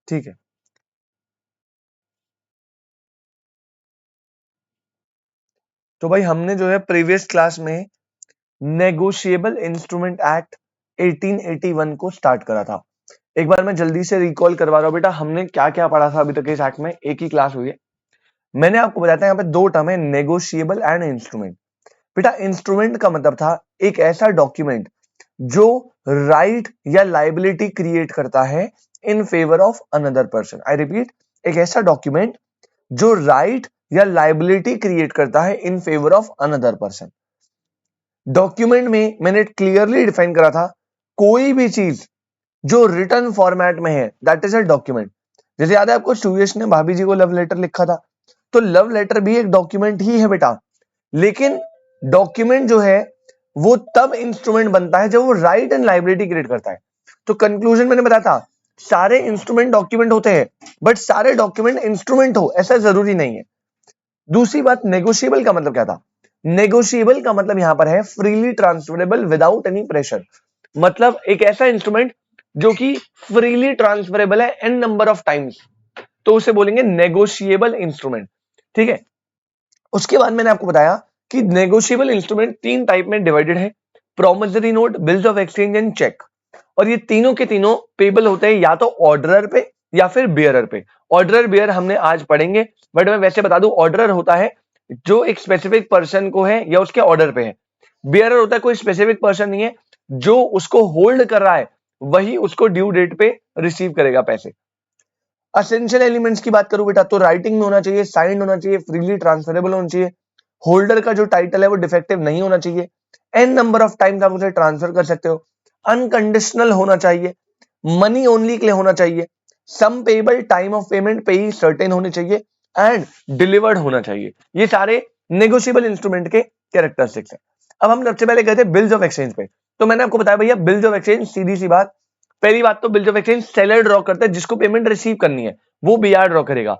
ठीक है। तो भाई हमने जो है प्रीवियस क्लास में नेगोशिएबल इंस्ट्रूमेंट एक्ट 1881 को स्टार्ट करा था। एक बार मैं जल्दी से रिकॉल करवा रहा हूं बेटा, हमने क्या क्या पढ़ा था अभी तक इस एक्ट में, एक ही क्लास हुई है। मैंने आपको बताया था यहाँ पे दो टर्म है, नेगोशिएबल एंड इंस्ट्रूमेंट। बेटा इंस्ट्रूमेंट का मतलब था एक ऐसा डॉक्यूमेंट जो राइट या लाइबिलिटी क्रिएट करता है in favour of another person. I repeat, एक ऐसा डॉक्यूमेंट जो राइट या लाइबिलिटी क्रिएट करता है in favour of another person. Document में मैंने क्लियरली डिफाइन करा था, कोई भी चीज जो रिटर्न फॉर्मेट में है दैट इज अ डॉक्यूमेंट। जैसे याद है आपको, सुयश ने भाभी जी को लव लेटर लिखा था, तो लव लेटर भी एक डॉक्यूमेंट ही है बेटा। लेकिन डॉक्यूमेंट जो है वो तब इंस्ट्रूमेंट बनता है जब वो राइट एंड लाइबिलिटी क्रिएट करता है। तो कंक्लूजन मैंने बताया था, सारे इंस्ट्रूमेंट डॉक्यूमेंट होते हैं, बट सारे डॉक्यूमेंट इंस्ट्रूमेंट हो ऐसा जरूरी नहीं है। दूसरी बात, नेगोशिएबल का मतलब क्या था? नेगोशिएबल का मतलब यहां पर है freely transferable without any pressure. मतलब एक ऐसा इंस्ट्रूमेंट जो कि फ्रीली ट्रांसफरेबल है एन नंबर ऑफ टाइम्स, तो उसे बोलेंगे नेगोशिएबल इंस्ट्रूमेंट। ठीक है। उसके बाद मैंने आपको बताया कि नेगोशिएबल इंस्ट्रूमेंट तीन टाइप में डिवाइडेड है, promissory note, bills of exchange and cheque. और ये तीनों के तीनों पेबल होते हैं या तो ऑर्डरर पे या फिर बियरर पे। ऑर्डरर बियर हमने आज पढ़ेंगे, बट मैं वैसे बता दूं, ऑर्डरर होता है जो एक स्पेसिफिक पर्सन को है या उसके ऑर्डर पे है। बियरर होता है कोई स्पेसिफिक पर्सन नहीं है, जो उसको होल्ड कर रहा है वही उसको ड्यू डेट पे रिसीव करेगा पैसे। असेंशियल एलिमेंट्स की बात करूं बेटा, तो राइटिंग में होना चाहिए, साइंड होना चाहिए, फ्रीली ट्रांसफरेबल होना चाहिए, होल्डर का जो टाइटल है वो डिफेक्टिव नहीं होना चाहिए, एन नंबर ऑफ टाइम्स आप उसे ट्रांसफर कर सकते हो, अनकंडीशनल होना चाहिए, मनी ओनली के लिए होना चाहिए, सम पेबल, टाइम ऑफ पेमेंट पे ही सर्टेन होने चाहिए, एंड डिलीवर्ड होना चाहिए। ये सारे नेगोशिएबल इंस्ट्रूमेंट के कैरेक्टरिस्टिक्स हैं। अब हम सबसे पहले गए थे बिल्स ऑफ एक्सचेंज पे। तो मैंने आपको बताया भैया बिल्स ऑफ एक्सचेंज, सीधी सी बात, पहली बात तो bills of exchange seller draw करता है, जिसको पेमेंट रिसीव करनी है वो बीआर ड्रॉ करेगा,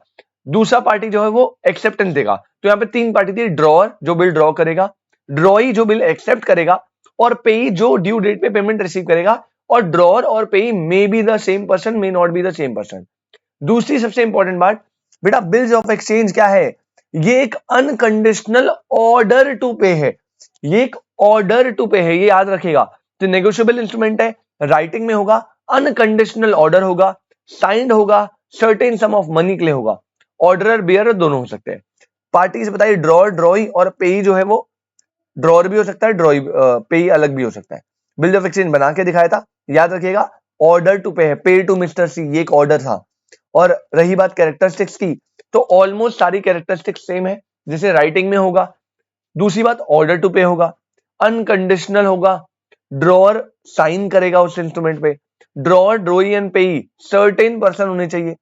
दूसरा पार्टी जो है वो एक्सेप्टेंस देगा। तो यहाँ पे तीन पार्टी थी, ड्रॉअर जो बिल ड्रॉ करेगा, ड्रॉई जो बिल एक्सेप्ट करेगा, और पेई जो ड्यू डेट पे पेमेंट रिसीव करेगा। और ड्रॉअर और पेई may be the same person, may not be the same person. दूसरी सबसे इंपॉर्टेंट बात बेटा, बिल्स ऑफ एक्सचेंज क्या है? ये एक अनकंडीशनल ऑर्डर टू पे है, ये एक ऑर्डर टू पे है, ये याद रखेगा। तो नेगोशिएबल इंस्ट्रूमेंट है, राइटिंग में होगा, अनकंडीशनल ऑर्डर होगा, साइंड होगा, सर्टेन सम ऑफ मनी के लिए होगा। ऑर्डरर बियरर दोनों हो सकते हैं। पार्टीज बताइए, ड्रॉअर, ड्रॉई और पेई जो है वो, ड्रॉअर भी हो सकता है, ड्रॉई पेई अलग भी हो सकता है। बिल ऑफ एक्सचेंज बना के दिखाया था, याद रखिएगा, ऑर्डर टू पे है, पे टू मिस्टर सी, ये एक ऑर्डर था। और रही बात कैरेक्टरिस्टिक्स की, तो ऑलमोस्ट सारी कैरेक्टरिस्टिक्स सेम है, जैसे राइटिंग में होगा। दूसरी बात, ऑर्डर टू पे होगा, अनकंडीशनल होगा, ड्रॉअर साइन करेगा उस इंस्ट्रूमेंट पे, ड्रॉअर, ड्रॉई एंड पेई सर्टेन पर्सन होने चाहिए,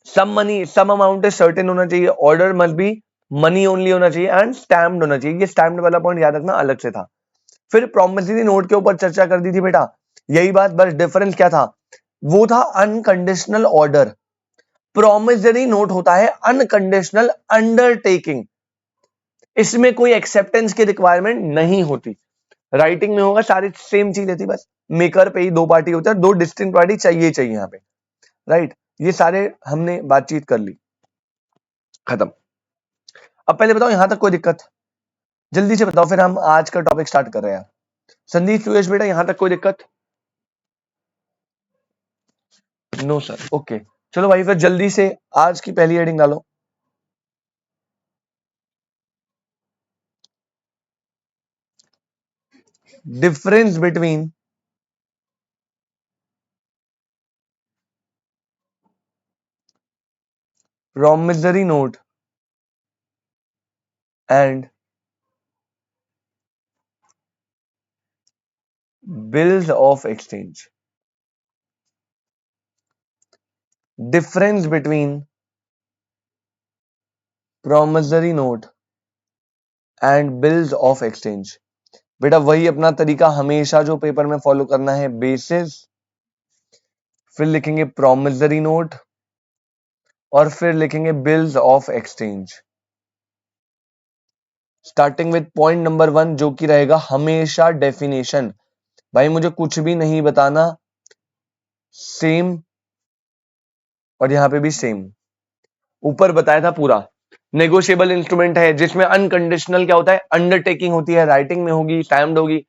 सम मनी, सम अमाउंट है सर्टेन होना चाहिए, order must be money only होना चाहिए, एंड स्टैम्प्ड होना चाहिए। ये स्टैम्प्ड वाला पॉइंट याद रखना अलग से था। फिर प्रॉमिसरी नोट के ऊपर चर्चा कर दी थी बेटा, यही बात, बस डिफरेंस क्या था? वो था अनकंडीशनल ऑर्डर, प्रॉमिसरी नोट होता है अनकंडीशनल अंडरटेकिंग, इसमें कोई एक्सेप्टेंस की रिक्वायरमेंट नहीं होती। राइटिंग में होगा, सारी सेम चीज रहती, बस मेकर पे ही दो पार्टी होता है, दो डिस्टिंक्ट पार्टी चाहिए चाहिए यहाँ पे, राइट। ये सारे हमने बातचीत कर ली, खत्म। अब पहले बताओ यहां तक कोई दिक्कत? जल्दी से बताओ, फिर हम आज का टॉपिक स्टार्ट कर रहे हैं। संदीप, सुयश बेटा, यहां तक कोई दिक्कत? No sir, okay. चलो भाई फिर जल्दी से आज की पहली हेडिंग डालो। Difference between promissory note and bills of exchange. Difference between promissory note and bills of exchange. बेटा वही अपना तरीका हमेशा जो पेपर में फॉलो करना है, बेसिस, फिर लिखेंगे promissory note और फिर लिखेंगे bills of exchange। Starting with point number 1 जो कि रहेगा हमेशा डेफिनेशन। भाई मुझे कुछ भी नहीं बताना, सेम और यहां पे भी सेम, ऊपर बताया था पूरा। नेगोशिएबल इंस्ट्रूमेंट है जिसमें अनकंडीशनल क्या होता है, अंडरटेकिंग होती है, राइटिंग में होगी, टाइम्ड होगी,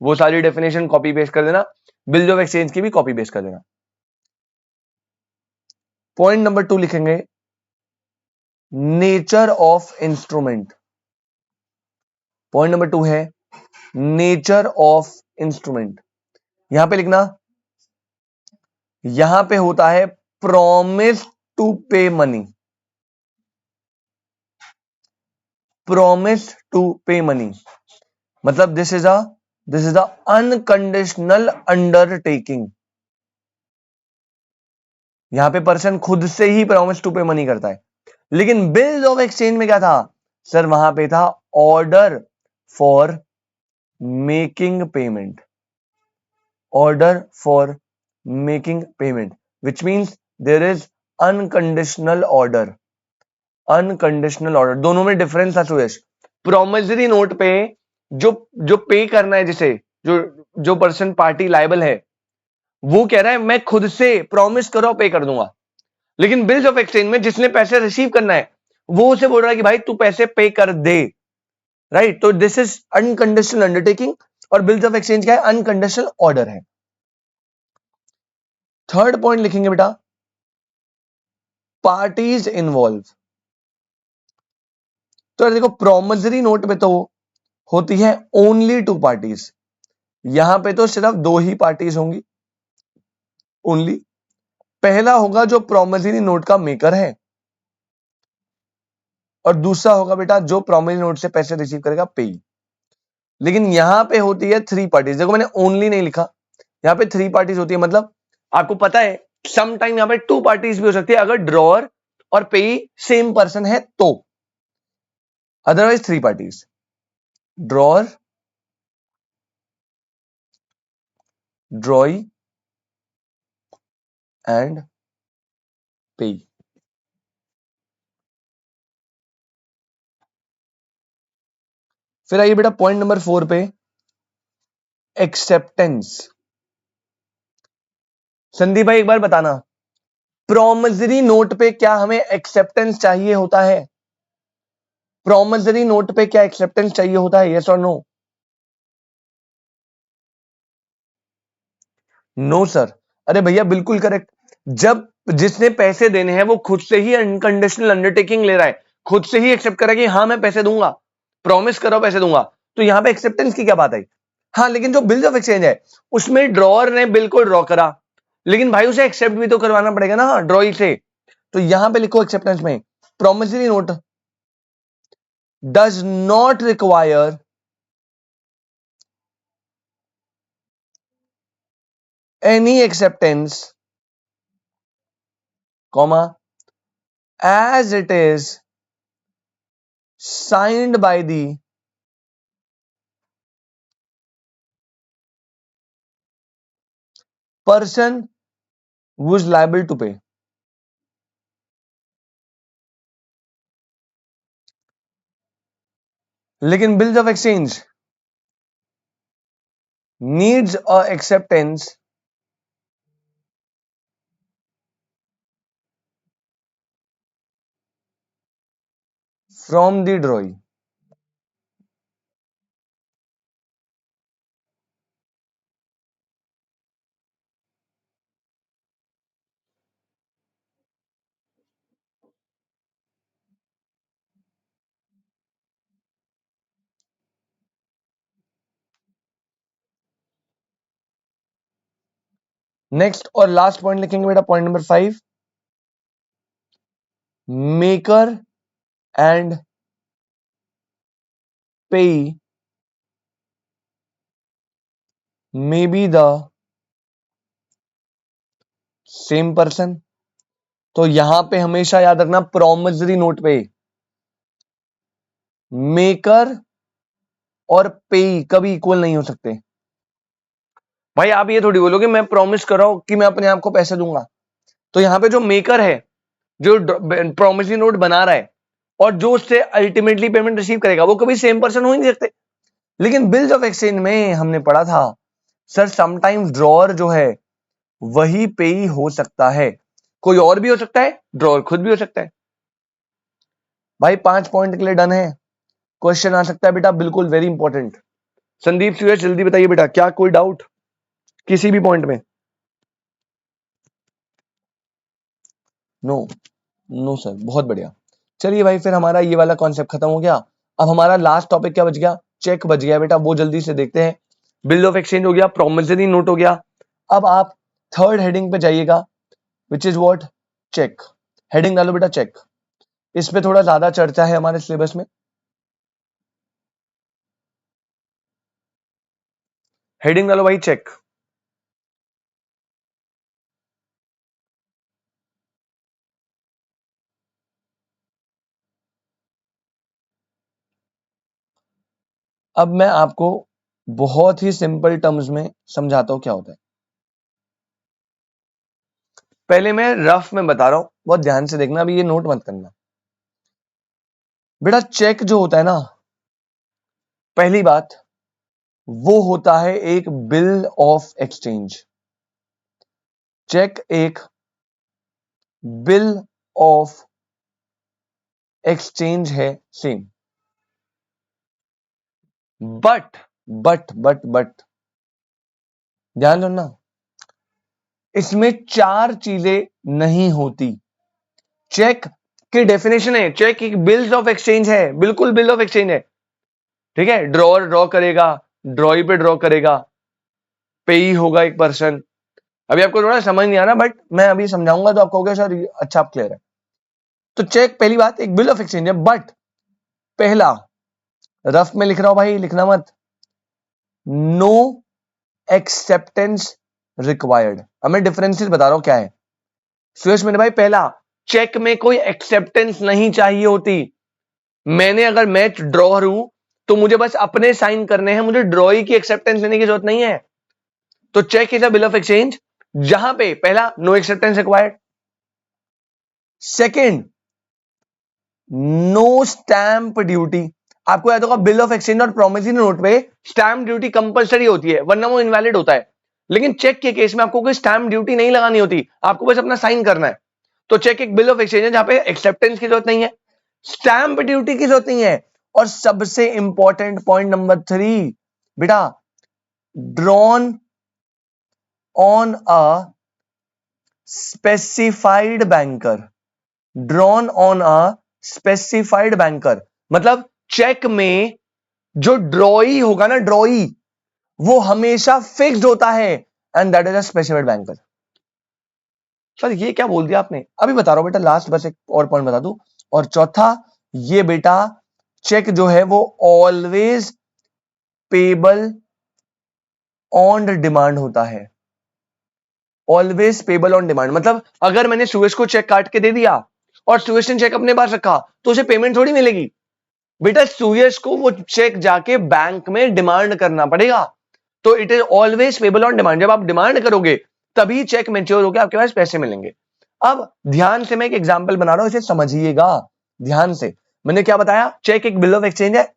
वो सारी डेफिनेशन कॉपी पेस्ट कर देना। बिल्स ऑफ एक्सचेंज की भी कॉपी पेस्ट कर देना। पॉइंट नंबर 2 लिखेंगे, nature of instrument. Point number 2 है नेचर ऑफ इंस्ट्रूमेंट। यहां पे लिखना, यहां पे होता है प्रॉमिस टू पे मनी, प्रॉमिस टू पे मनी, मतलब this is a unconditional undertaking. यहां पे पर्सन खुद से ही प्रॉमिस टू पे मनी करता है। लेकिन बिल्स ऑफ एक्सचेंज में क्या था सर, वहां पे था order for making payment, order for making payment, which means there is unconditional order, unconditional order. दोनों में डिफरेंस था सुयश। प्रोमिसरी नोट पे जो जो पे करना है, जिसे जो जो पर्सन पार्टी लायबल है, वो कह रहा है मैं खुद से प्रॉमिस करो पे कर दूंगा। लेकिन बिल्स ऑफ एक्सचेंज में जिसने पैसे रिसीव करना है वो उसे बोल रहा है कि भाई तू पैसे पे कर दे, राइट। तो दिस इज अनकंडीशनल अंडरटेकिंग और बिल्स ऑफ एक्सचेंज क्या है, अनकंडीशनल ऑर्डर है। थर्ड पॉइंट लिखेंगे बेटा, पार्टीज इन्वॉल्व। तो यार देखो, प्रोमिसरी नोट में तो होती है ओनली 2 पार्टीज, यहां पे तो सिर्फ 2 ही पार्टीज होंगी ओनली। पहला होगा जो प्रोमिसरी नोट का मेकर है, और दूसरा होगा बेटा जो प्रोमिसरी नोट से पैसे रिसीव करेगा, पेई। लेकिन यहां पे होती है 3 पार्टीज। देखो मैंने ओनली नहीं लिखा, यहां पे 3 पार्टीज होती है, मतलब आपको पता है सम टाइम यहां पे 2 पार्टीज भी हो सकती है अगर ड्रॉअर और पेई सेम पर्सन है तो, अदरवाइज 3 पार्टीज, ड्रॉअर, ड्रॉई एंड पेई। फिर आइए बेटा पॉइंट नंबर 4 पे, एक्सेप्टेंस। संदीप भाई एक बार बताना, प्रोमिसरी नोट पे क्या हमें एक्सेप्टेंस चाहिए होता है? प्रोमिसरी नोट पे क्या एक्सेप्टेंस चाहिए होता है, यस और नो? No sir. अरे भैया बिल्कुल करेक्ट। जब जिसने पैसे देने हैं वो खुद से ही अनकंडीशनल अंडरटेकिंग ले रहा है, खुद से ही एक्सेप्ट करा कि हाँ मैं पैसे दूंगा, प्रॉमिस करो पैसे दूंगा, तो यहां पे एक्सेप्टेंस की क्या बात आई? हाँ, लेकिन जो बिल्स ऑफ एक्सचेंज है उसमें ड्रॉअर ने बिल्कुल ड्रॉ करा, लेकिन भाई उसे एक्सेप्ट भी तो करवाना पड़ेगा ना ड्रॉई से। तो यहां पे लिखो एक्सेप्टेंस में, promissory note does not require any acceptance, comma, as it is signed by the person who is liable to pay। लेकिन bills of exchange needs a acceptance from the drawee। Next और last point लिखेंगे बेटा, point number 5, maker and पेई may be the same person. तो यहां पे हमेशा याद रखना, प्रोमिसरी नोट पे मेकर और पेई कभी इक्वल नहीं हो सकते। भाई आप ये थोड़ी बोलोगे मैं प्रॉमिस कर रहा हूं कि मैं अपने आप को पैसे दूंगा, तो यहां पे जो मेकर है, जो प्रोमिसरी नोट बना रहा है, और जो उससे अल्टीमेटली पेमेंट रिसीव करेगा, वो कभी सेम पर्सन हो ही नहीं सकते। लेकिन बिल्स ऑफ एक्सचेंज में हमने पढ़ा था सर, समटाइम्स ड्रॉअर जो है वही पेई हो सकता है। कोई और भी हो सकता है, ड्रॉअर खुद भी हो सकता है। भाई 5 पॉइंट के लिए डन है। क्वेश्चन आ सकता है बेटा, बिल्कुल वेरी इंपॉर्टेंट। संदीप सुयश जल्दी बताइए बेटा, क्या कोई डाउट किसी भी पॉइंट में? नो नो सर, बहुत बढ़िया। चलिए भाई, फिर हमारा ये वाला कॉन्सेप्ट खत्म हो गया। अब हमारा लास्ट टॉपिक क्या बच गया? चेक बच गया बेटा, वो जल्दी से देखते हैं। बिल ऑफ एक्सचेंज हो गया, प्रोमिसरी नोट हो गया। अब आप थर्ड हेडिंग पे जाइएगा, which is what? Cheque. Heading डालो बेटा चेक। इस पे थोड़ा ज्यादा चर्चा है हमारे सिलेबस में। हेडिंग डालो भाई चेक। अब मैं आपको बहुत ही सिंपल टर्म्स में समझाता हूं क्या होता है। पहले मैं रफ में बता रहा हूं, बहुत ध्यान से देखना, अभी ये नोट मत करना बेटा। चेक जो होता है ना, पहली बात, वो होता है एक बिल ऑफ एक्सचेंज। चेक एक बिल ऑफ एक्सचेंज है, सेम। बट ध्यान रखना, इसमें 4 चीजें नहीं होती। चेक की डेफिनेशन है, चेक एक बिल्स ऑफ एक्सचेंज है, बिल्कुल बिल ऑफ एक्सचेंज है। ठीक है, ड्रॉअर ड्रॉ करेगा, ड्रॉई पे ड्रॉ करेगा, पेई होगा एक पर्सन। अभी आपको थोड़ा समझ नहीं आ रहा, बट मैं अभी समझाऊंगा तो आपको कहोगे सर अच्छा, आप क्लियर है। तो चेक पहली बात एक बिल ऑफ एक्सचेंज है, बट पहला, रफ में लिख रहा हूं भाई, लिखना मत, नो एक्सेप्टेंस रिक्वायर्ड। अब मैं डिफरेंसेस बता रहा हूं क्या है। सुरेश मेरे भाई, पहला, चेक में कोई एक्सेप्टेंस नहीं चाहिए होती। मैंने अगर मैच ड्रॉअर हूं तो मुझे बस अपने साइन करने हैं, मुझे ड्रॉई की एक्सेप्टेंस लेने की जरूरत नहीं है। तो cheque is a bill of exchange जहां पे पहला, no acceptance required. Second, no stamp duty. आपको याद होगा बिल ऑफ एक्सचेंज और प्रोमिसरी नोट पे स्टैंप ड्यूटी कंपलसरी होती है, वरना वो इनवैलिड होता है। लेकिन चेक के केस में आपको कोई स्टैंप ड्यूटी नहीं लगानी होती, आपको बस अपना साइन करना है। तो चेक एक बिल ऑफ एक्सचेंज है जहां पे एक्सेप्टेंस की जरूरत नहीं है, स्टैंप ड्यूटी की जरूरत नहीं है, और सबसे इंपॉर्टेंट पॉइंट नंबर 3 बेटा, drawn on a specified banker. Drawn on a specified banker मतलब चेक में जो ड्रॉई होगा ना, ड्रॉई, वो हमेशा फिक्स्ड होता है, and that is a specified banker. Sir ये क्या बोल दिया आपने? अभी बता रहा हूं बेटा, लास्ट बस एक और पॉइंट बता दूं। और चौथा, ये बेटा चेक जो है वो ऑलवेज पेबल ऑन डिमांड होता है। ऑलवेज पेबल ऑन डिमांड मतलब अगर मैंने सुरेश को चेक काट के दे दिया और सुरेश ने चेक अपने पास रखा तो उसे पेमेंट थोड़ी मिलेगी बेटा। सुरेश को वो चेक जाके बैंक में डिमांड करना पड़ेगा। तो it is always payable on demand. जब आप डिमांड करोगे तभी चेक मैच्योर होकर आपके पास पैसे मिलेंगे। अब ध्यान से मैं एक एग्जांपल बना रहा हूं, इसे समझिएगा ध्यान से। मैंने क्या बताया? चेक एक बिल ऑफ एक्सचेंज है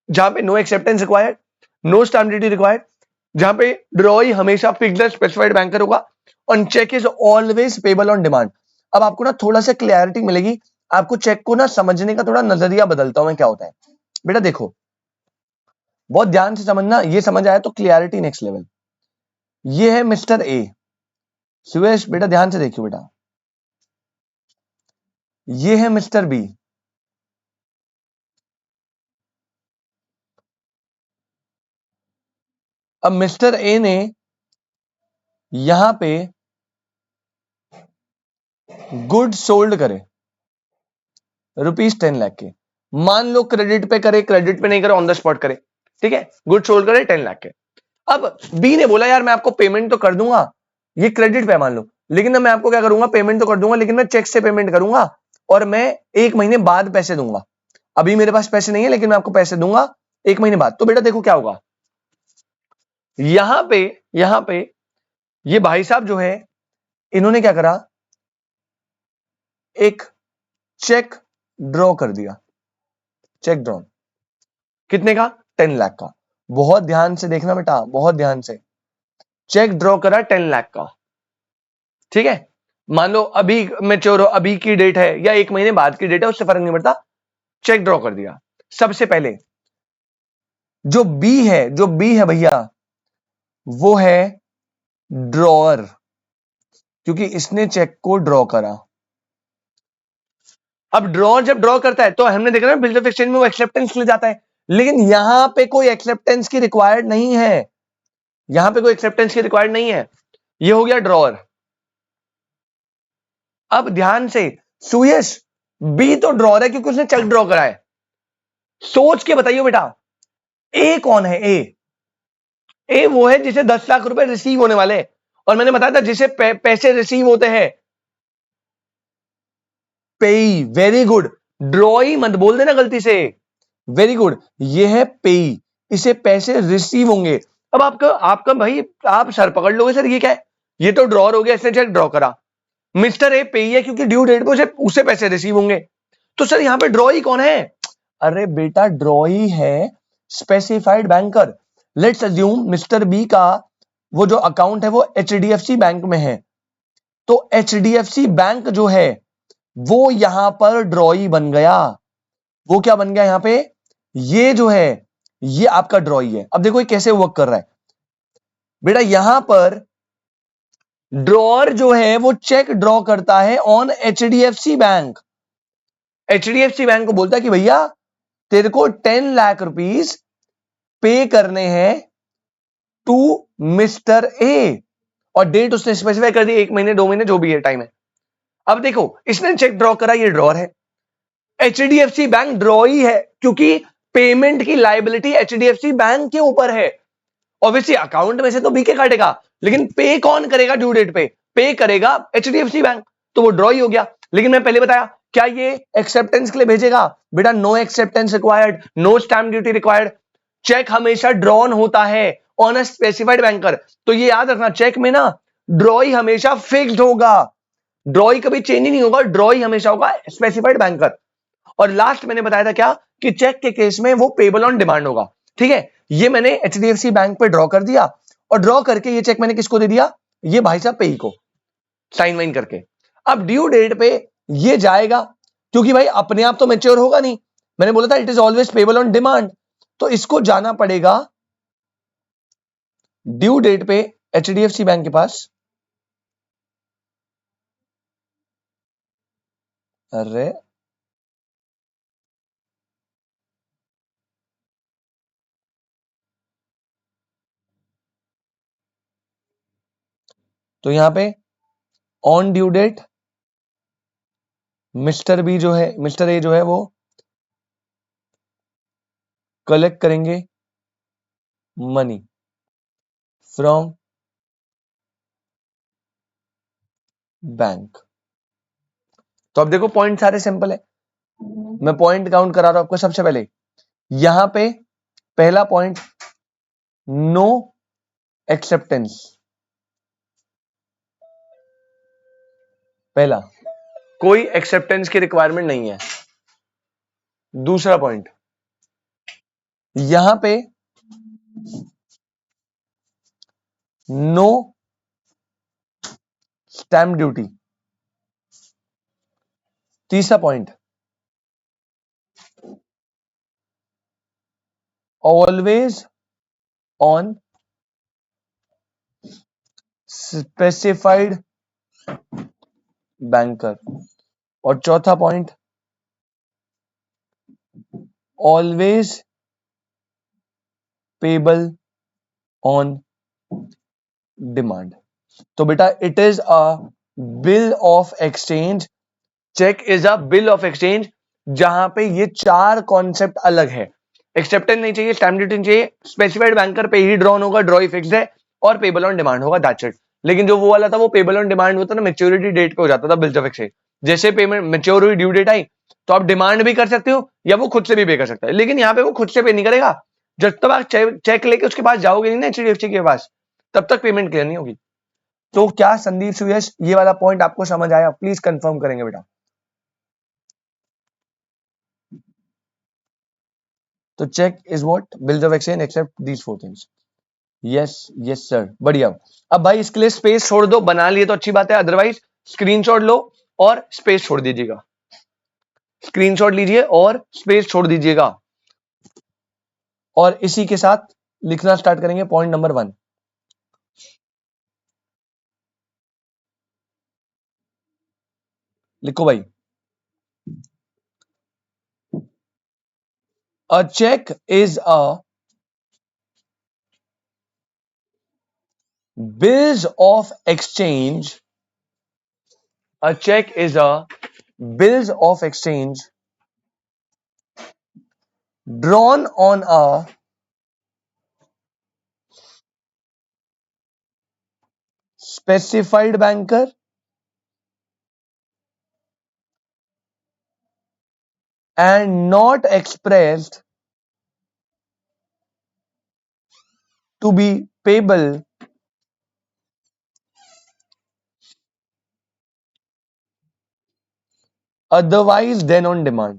जहां पे no acceptance required, no stamp duty required, जहां पे ड्रॉई हमेशा फिक्स्ड स्पेसिफाइड बैंकर होगा, और cheque is always payable on demand. अब आपको ना थोड़ा सा क्लैरिटी मिलेगी, आपको चेक को ना समझने का थोड़ा नजरिया बदलता हूं मैं, क्या होता है बेटा। देखो बहुत ध्यान से समझना, ये समझ आया तो क्लियरिटी नेक्स्ट लेवल। ये है मिस्टर ए। सुरेश बेटा ध्यान से देखियो बेटा, ये है मिस्टर बी। अब मिस्टर ए ने यहां पे गुड सोल्ड करे ₹10 लाख के। मान लो क्रेडिट पे करे, क्रेडिट पे नहीं करे, ऑन द स्पॉट करे, ठीक है, गुड सोल्ड करे 10 लाख के। अब बी ने बोला यार मैं आपको पेमेंट तो कर दूंगा, ये क्रेडिट पे मान लो, लेकिन मैं आपको क्या करूंगा, पेमेंट तो कर दूंगा, लेकिन मैं चेक से पेमेंट करूंगा और मैं 1 महीने बाद पैसे दूंगा। अभी मेरे पास पैसे नहीं है लेकिन मैं आपको पैसे दूंगा 1 महीने बाद। तो बेटा देखो क्या होगा, यहां पे ये भाई साहब जो है, इन्होंने क्या करा, एक चेक ड्रॉ कर दिया। चेक ड्रॉ कितने का? 10 लाख का। बहुत ध्यान से देखना बेटा, बहुत ध्यान से। चेक ड्रॉ करा 10 लाख का, ठीक है। मान लो अभी मेच्योर हो, अभी की डेट है या 1 महीने बाद की डेट है, उससे फर्क नहीं पड़ता, चेक ड्रॉ कर दिया। सबसे पहले जो बी है भैया, वो है ड्रॉअर, क्योंकि इसने चेक को ड्रॉ करा। अब ड्रॉअर जब ड्रॉ करता है तो हमने देखा ना बिल ऑफ एक्सचेंज में वो एक्सेप्टेंस ले जाता है, लेकिन यहां पे कोई एक्सेप्टेंस की रिक्वायर्ड नहीं है, यहां पे कोई एक्सेप्टेंस की रिक्वायर्ड नहीं है, ये हो गया ड्रॉअर। अब ध्यान से, सुयश बी तो ड्रॉअर है क्योंकि उसने चेक ड्रॉ करा है। सोच के बताइए बेटा, ए कौन है? ए वो है जिसे 10 लाख रुपए रिसीव होने वाले, और मैंने बताया था जिसे पैसे रिसीव होते हैं, पेई। वेरी गुड, ड्रॉई मत बोल देना गलती से, वेरी गुड, ये है पेई, इसे पैसे रिसीव होंगे। अब आपका आपका भाई आप सर पकड़ लोगे, सर ये क्या है, ये तो ड्रॉर हो गया, इसने चेक ड्रॉ करा, मिस्टर ए पेई है क्योंकि ड्यू डेट पे उसे पैसे रिसीव होंगे, तो सर यहां पे ड्रॉई कौन है? अरे बेटा ड्रॉई है specified banker. Let's assume mister B का वो जो अकाउंट है वो एचडीएफसी बैंक में है, तो एचडीएफसी बैंक जो है वो यहां पर ड्रॉई बन गया। वो क्या बन गया यहां पे? ये जो है ये आपका ड्रॉई है। अब देखो ये कैसे वर्क कर रहा है बेटा, यहां पर ड्रॉअर जो है वो चेक ड्रॉ करता है on HDFC bank. HDFC bank को बोलता है कि भैया तेरे को 10 लाख रुपीस पे करने हैं टू मिस्टर ए, और डेट उसने स्पेसिफाई कर दी, 1 महीने 2 महीने जो भी है टाइम है। अब देखो इसने चेक ड्रॉ करा, ये ड्रॉअर है, एचडीएफसी बैंक ड्रॉ ही है क्योंकि पेमेंट की लायबिलिटी एचडीएफसी बैंक के ऊपर है। ऑब्वियसली अकाउंट में से तो बीके काटेगा, लेकिन पे कौन करेगा ड्यू डेट पे करेगा एचडीएफसी बैंक, तो वो ड्रॉ ही हो गया। लेकिन मैं पहले बताया क्या ये एक्सेप्टेंस के लिए भेजेगा? बेटा no acceptance required, no stamp duty required, cheque हमेशा ड्रॉन होता है ऑन अ स्पेसिफाइड बैंकर। तो ये याद रखना, चेक में ना ड्रॉई हमेशा फिक्स्ड होगा, ड्रॉई कभी चेंज ही नहीं होगा, ड्रॉई हमेशा होगा स्पेसिफाइड बैंकर। और लास्ट मैंने बताया था क्या, कि चेक के केस में वो पेबल ऑन डिमांड होगा। ठीक है, ये मैंने एचडीएफसी बैंक पे ड्रॉ कर दिया, और ड्रॉ करके ये चेक मैंने किसको दे दिया? ये भाई साहब पेई को, साइन वाइन करके। अब ड्यू डेट पे ये जाएगा, क्योंकि भाई अपने आप तो मैच्योर होगा नहीं, मैंने बोला था it is always payable on demand, तो इसको जाना पड़ेगा ड्यू डेट पे एचडीएफसी बैंक के पास। अरे तो यहां पे on due date mister B जो है, मिस्टर ए जो है वो कलेक्ट करेंगे मनी फ्रॉम बैंक। तो अब देखो पॉइंट सारे सिंपल है, मैं पॉइंट काउंट करा रहा हूं आपको। सबसे पहले यहां पे पहला पॉइंट, नो एक्सेप्टेंस, पहला कोई एक्सेप्टेंस की रिक्वायरमेंट नहीं है। दूसरा पॉइंट, यहां पे नो स्टैम्प ड्यूटी। तीसरा point, always on specified banker. और चौथा point, always payable on demand. तो बेटा it is a bill of exchange, cheque is a bill of exchange, जहां पे ये चार कॉन्सेप्ट अलग है। एक्सेप्टेंस नहीं चाहिए, स्टैम्प ड्यूटी नहीं चाहिए, स्पेसिफाइड बैंकर पे ही ड्रॉन होगा, ड्रॉ ही फिक्स्ड है, और पेबल ऑन डिमांड होगा, दैट्स इट। लेकिन जो वो वाला था वो पेबल ऑन डिमांड होता ना, मेच्योरिटी डेट पे हो जाता था बिल्स ऑफ एक्सचेंज। जैसे पेमेंट मेच्योर हुई, ड्यू डेट आई, तो आप डिमांड भी कर सकते हो या वो खुद से भी पे कर सकता है, लेकिन यहाँ पे वो खुद से पे नहीं करेगा। जब तक आप चेक लेके उसके पास जाओगे नहीं ना एचडीएफसी के पास, तब तक पेमेंट क्लियर नहीं होगी। तो क्या संदीप सुयश ये वाला पॉइंट आपको समझ आया? प्लीज कंफर्म करेंगे बेटा। तो cheque is what? Bills of exchange except these four things. Yes yes sir, बढ़िया। अब भाई इसके लिए स्पेस छोड़ दो, बना लिए तो अच्छी बात है, अदरवाइज स्क्रीनशॉट लो और स्पेस छोड़ दीजिएगा, स्क्रीनशॉट लीजिए और स्पेस छोड़ दीजिएगा, और इसी के साथ लिखना स्टार्ट करेंगे पॉइंट नंबर 1। लिखो भाई, a cheque is a bills of exchange. A check is a bills of exchange drawn on a specified banker and not expressed to be payable otherwise than on demand.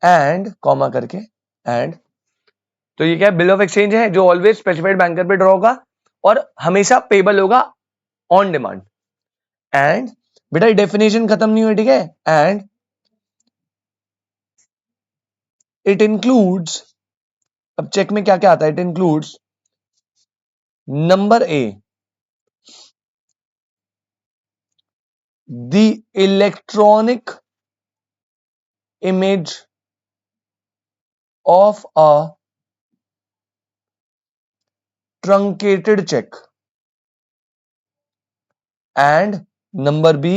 And comma करके and, तो ये क्या है, bill of exchange है जो always specified banker पे draw होगा और हमेशा पेबल होगा ऑन डिमांड। एंड बेटा डेफिनेशन खत्म नहीं हुई, ठीक है, एंड इट इंक्लूड्स, अब चेक में क्या क्या आता है, it includes number A the electronic image of a truncated check, and number B,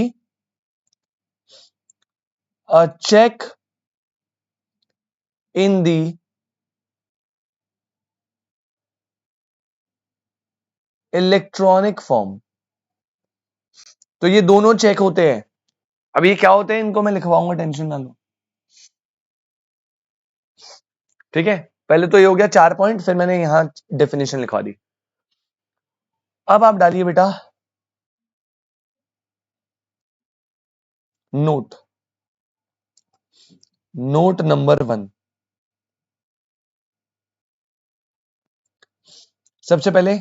a check in the electronic form. तो ये दोनों चेक होते हैं। अब ये क्या होते हैं इनको मैं लिखवाऊंगा, टेंशन ना लो, ठीक है। पहले तो ये हो गया 4 पॉइंट, फिर मैंने यहां डेफिनेशन लिखवा दी। अब आप डालिए बेटा नोट, नोट नंबर 1। सबसे पहले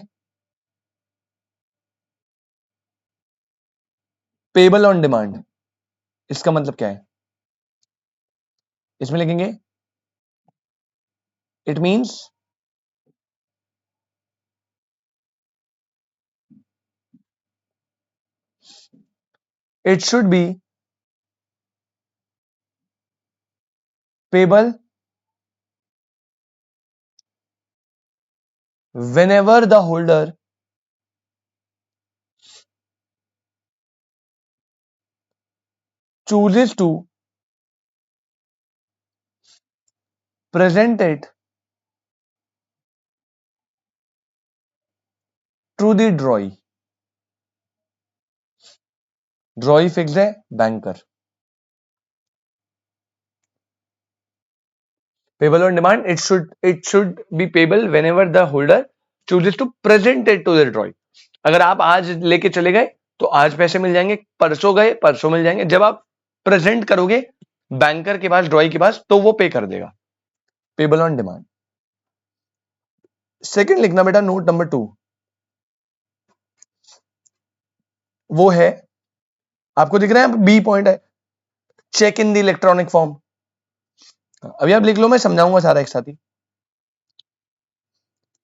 पेबल ऑन डिमांड, इसका मतलब क्या है, इसमें लिखेंगे it means it should be payable whenever the holder chooses to present it to the drawee। Drawee fix है, banker. Payable on demand, it should be payable whenever the holder chooses to present it to the drawee. अगर आप आज लेके चले गए तो आज पैसे मिल जाएंगे, परसों गए परसों मिल जाएंगे, जब आप प्रेजेंट करोगे बैंकर के पास, ड्रॉई के पास, तो वो पे कर देगा। Payable on demand. सेकंड लिखना बेटा नोट नंबर 2, वो है, आपको दिख रहा है बी पॉइंट है, check in the electronic form. अभी आप लिख लो, मैं समझाऊंगा सारा एक साथ ही।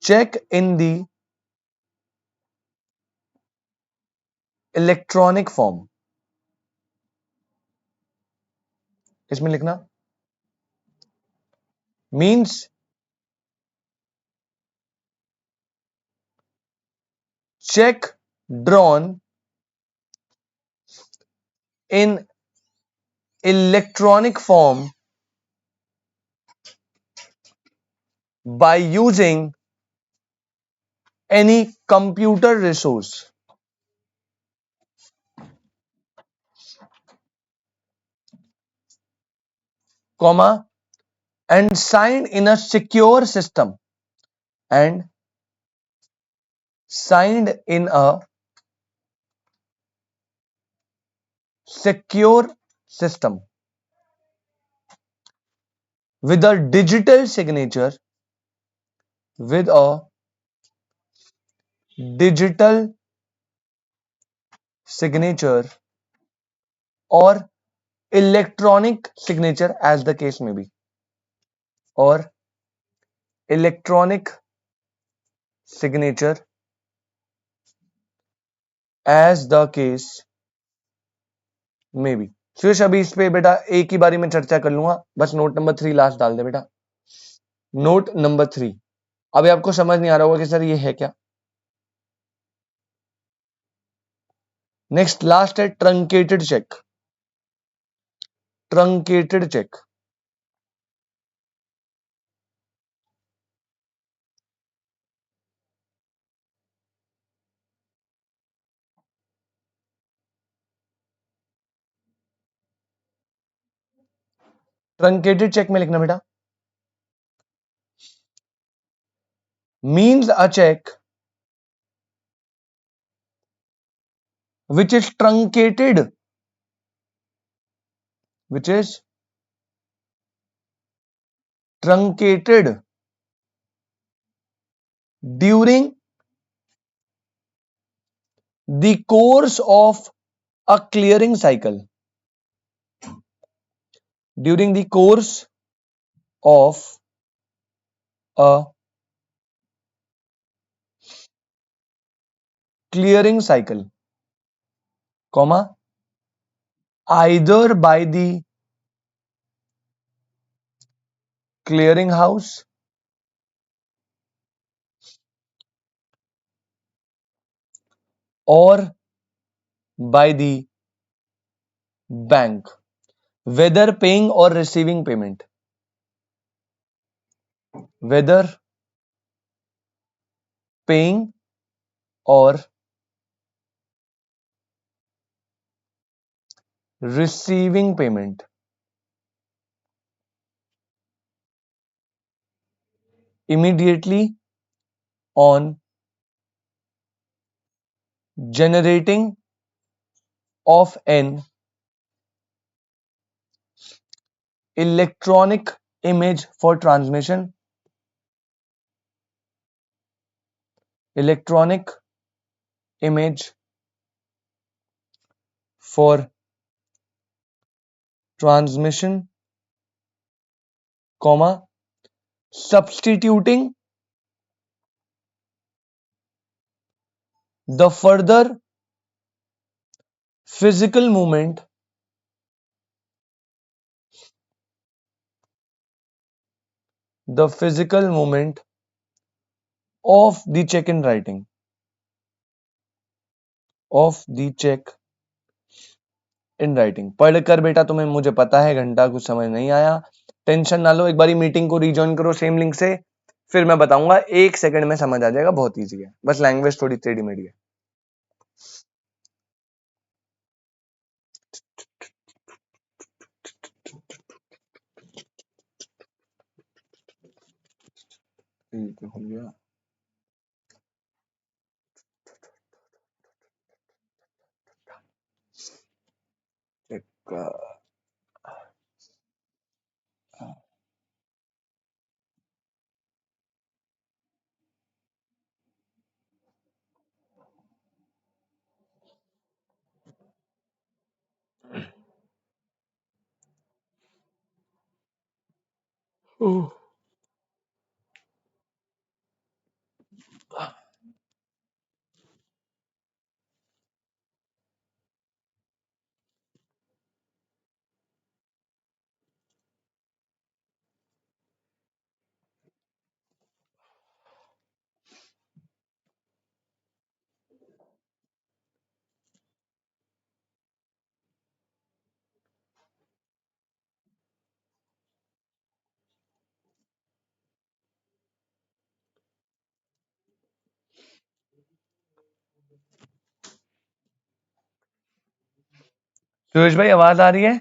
Check in the electronic form, इसमें लिखना means check drawn in electronic form by using any computer resource, comma, and signed in a secure system, and signed in a secure system with a digital signature, with a digital signature और electronic signature as the case may be, और electronic signature as the case may be. Suresh अभी इस पे बेटा एक ही बारी में चर्चा कर लूंगा, बस नोट नंबर 3 लास्ट डाल दे बेटा। नोट नंबर 3, अभी आपको समझ नहीं आ रहा होगा कि सर ये है क्या। नेक्स्ट लास्ट है truncated cheque. Truncated cheque, truncated cheque में लिखना बेटा, means a cheque which is truncated, which is truncated during the course of a clearing cycle, during the course of a clearing cycle, comma, either by the clearing house or by the bank, whether paying or receiving payment, whether paying or receiving payment, immediately on generating of an electronic image for transmission, electronic image for transmission, comma, substituting the further physical movement of the check in writing, of the check in writing। पढ़कर बेटा तुम्हें मुझे पता है घंटा कुछ समझ नहीं आया, टेंशन ना लो, एक बारी मीटिंग को रीजॉइन करो सेम लिंक से, फिर मैं बताऊंगा, 1 सेकंड में समझ आ जाएगा, बहुत इजी है, बस लैंग्वेज थोड़ी टेढ़ी मेढ़ी है। हो गया एक सुरेश भाई आवाज आ रही है?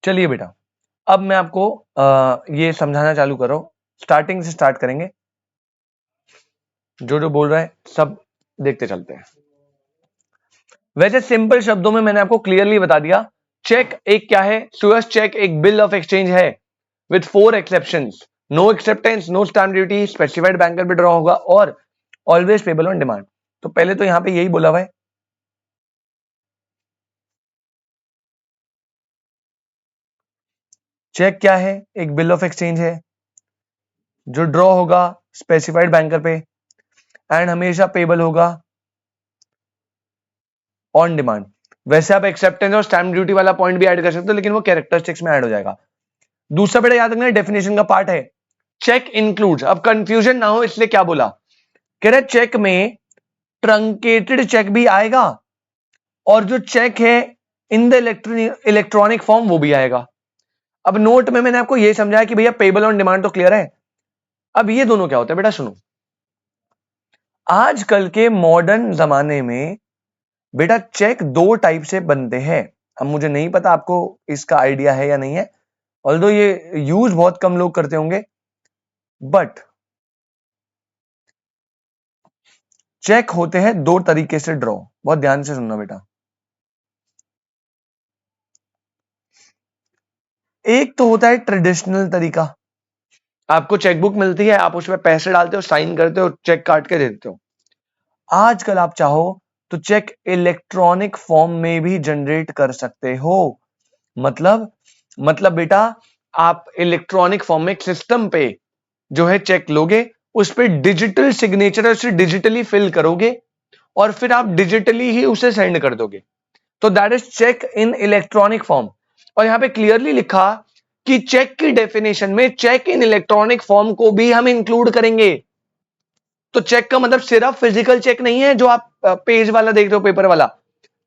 चलिए बेटा, अब मैं आपको ये समझाना चालू करो, स्टार्टिंग से स्टार्ट करेंगे, जो जो बोल रहा है सब देखते चलते हैं। वैसे सिंपल शब्दों में मैंने आपको क्लियरली बता दिया, चेक एक क्या है, सुरेश, चेक एक बिल ऑफ एक्सचेंज है। With 4 exceptions, no acceptance, no stamp duty, specified banker पे ड्रॉ होगा और ऑलवेज पेबल ऑन डिमांड। तो पहले तो यहां पे यही बोला हुआ है। चेक क्या है? एक बिल ऑफ एक्सचेंज है जो ड्रॉ होगा स्पेसिफाइड बैंकर पे एंड हमेशा पेबल होगा ऑन डिमांड। वैसे आप एक्सेप्टेंस और स्टैम्प ड्यूटी वाला पॉइंट भी ऐड कर सकते हो, लेकिन वो कैरेक्टरिस्टिक्स में ऐड हो जाएगा। दूसरा बेटा याद रखना, डेफिनेशन का पार्ट है चेक इंक्लूड्स। अब कंफ्यूजन ना हो इसलिए क्या बोला, कह रहे चेक में ट्रंकेटेड चेक भी आएगा और जो चेक है इन द इलेक्ट्रॉनिक फॉर्म वो भी आएगा। अब नोट में मैंने आपको यह समझाया कि भैया पेबल ऑन डिमांड तो क्लियर है। अब ये दोनों क्या होता है बेटा सुनो, आजकल के मॉडर्न जमाने में बेटा चेक दो टाइप से बनते हैं। अब मुझे नहीं पता आपको इसका आइडिया है या नहीं है, ऑल्दो ये यूज बहुत कम लोग करते होंगे, बट चेक होते हैं दो तरीके से ड्रॉ। बहुत ध्यान से सुनना बेटा। एक तो होता है ट्रेडिशनल तरीका, आपको चेकबुक मिलती है, आप उसमें पैसे डालते हो, साइन करते हो, चेक काट के दे देते हो। आजकल आप चाहो तो चेक इलेक्ट्रॉनिक फॉर्म में भी जनरेट कर सकते हो। मतलब बेटा आप इलेक्ट्रॉनिक फॉर्म में एक सिस्टम पे जो है चेक लोगे, उस पे डिजिटल सिग्नेचर है, उसे डिजिटली फिल करोगे और फिर आप डिजिटली ही उसे सेंड कर दोगे। तो that is cheque in electronic form. और यहां पे क्लियरली लिखा कि चेक की डेफिनेशन में चेक इन इलेक्ट्रॉनिक फॉर्म को भी हम इंक्लूड करेंगे। तो चेक का मतलब सिर्फ फिजिकल चेक नहीं है जो आप पेज वाला देख रहे हो, पेपर वाला।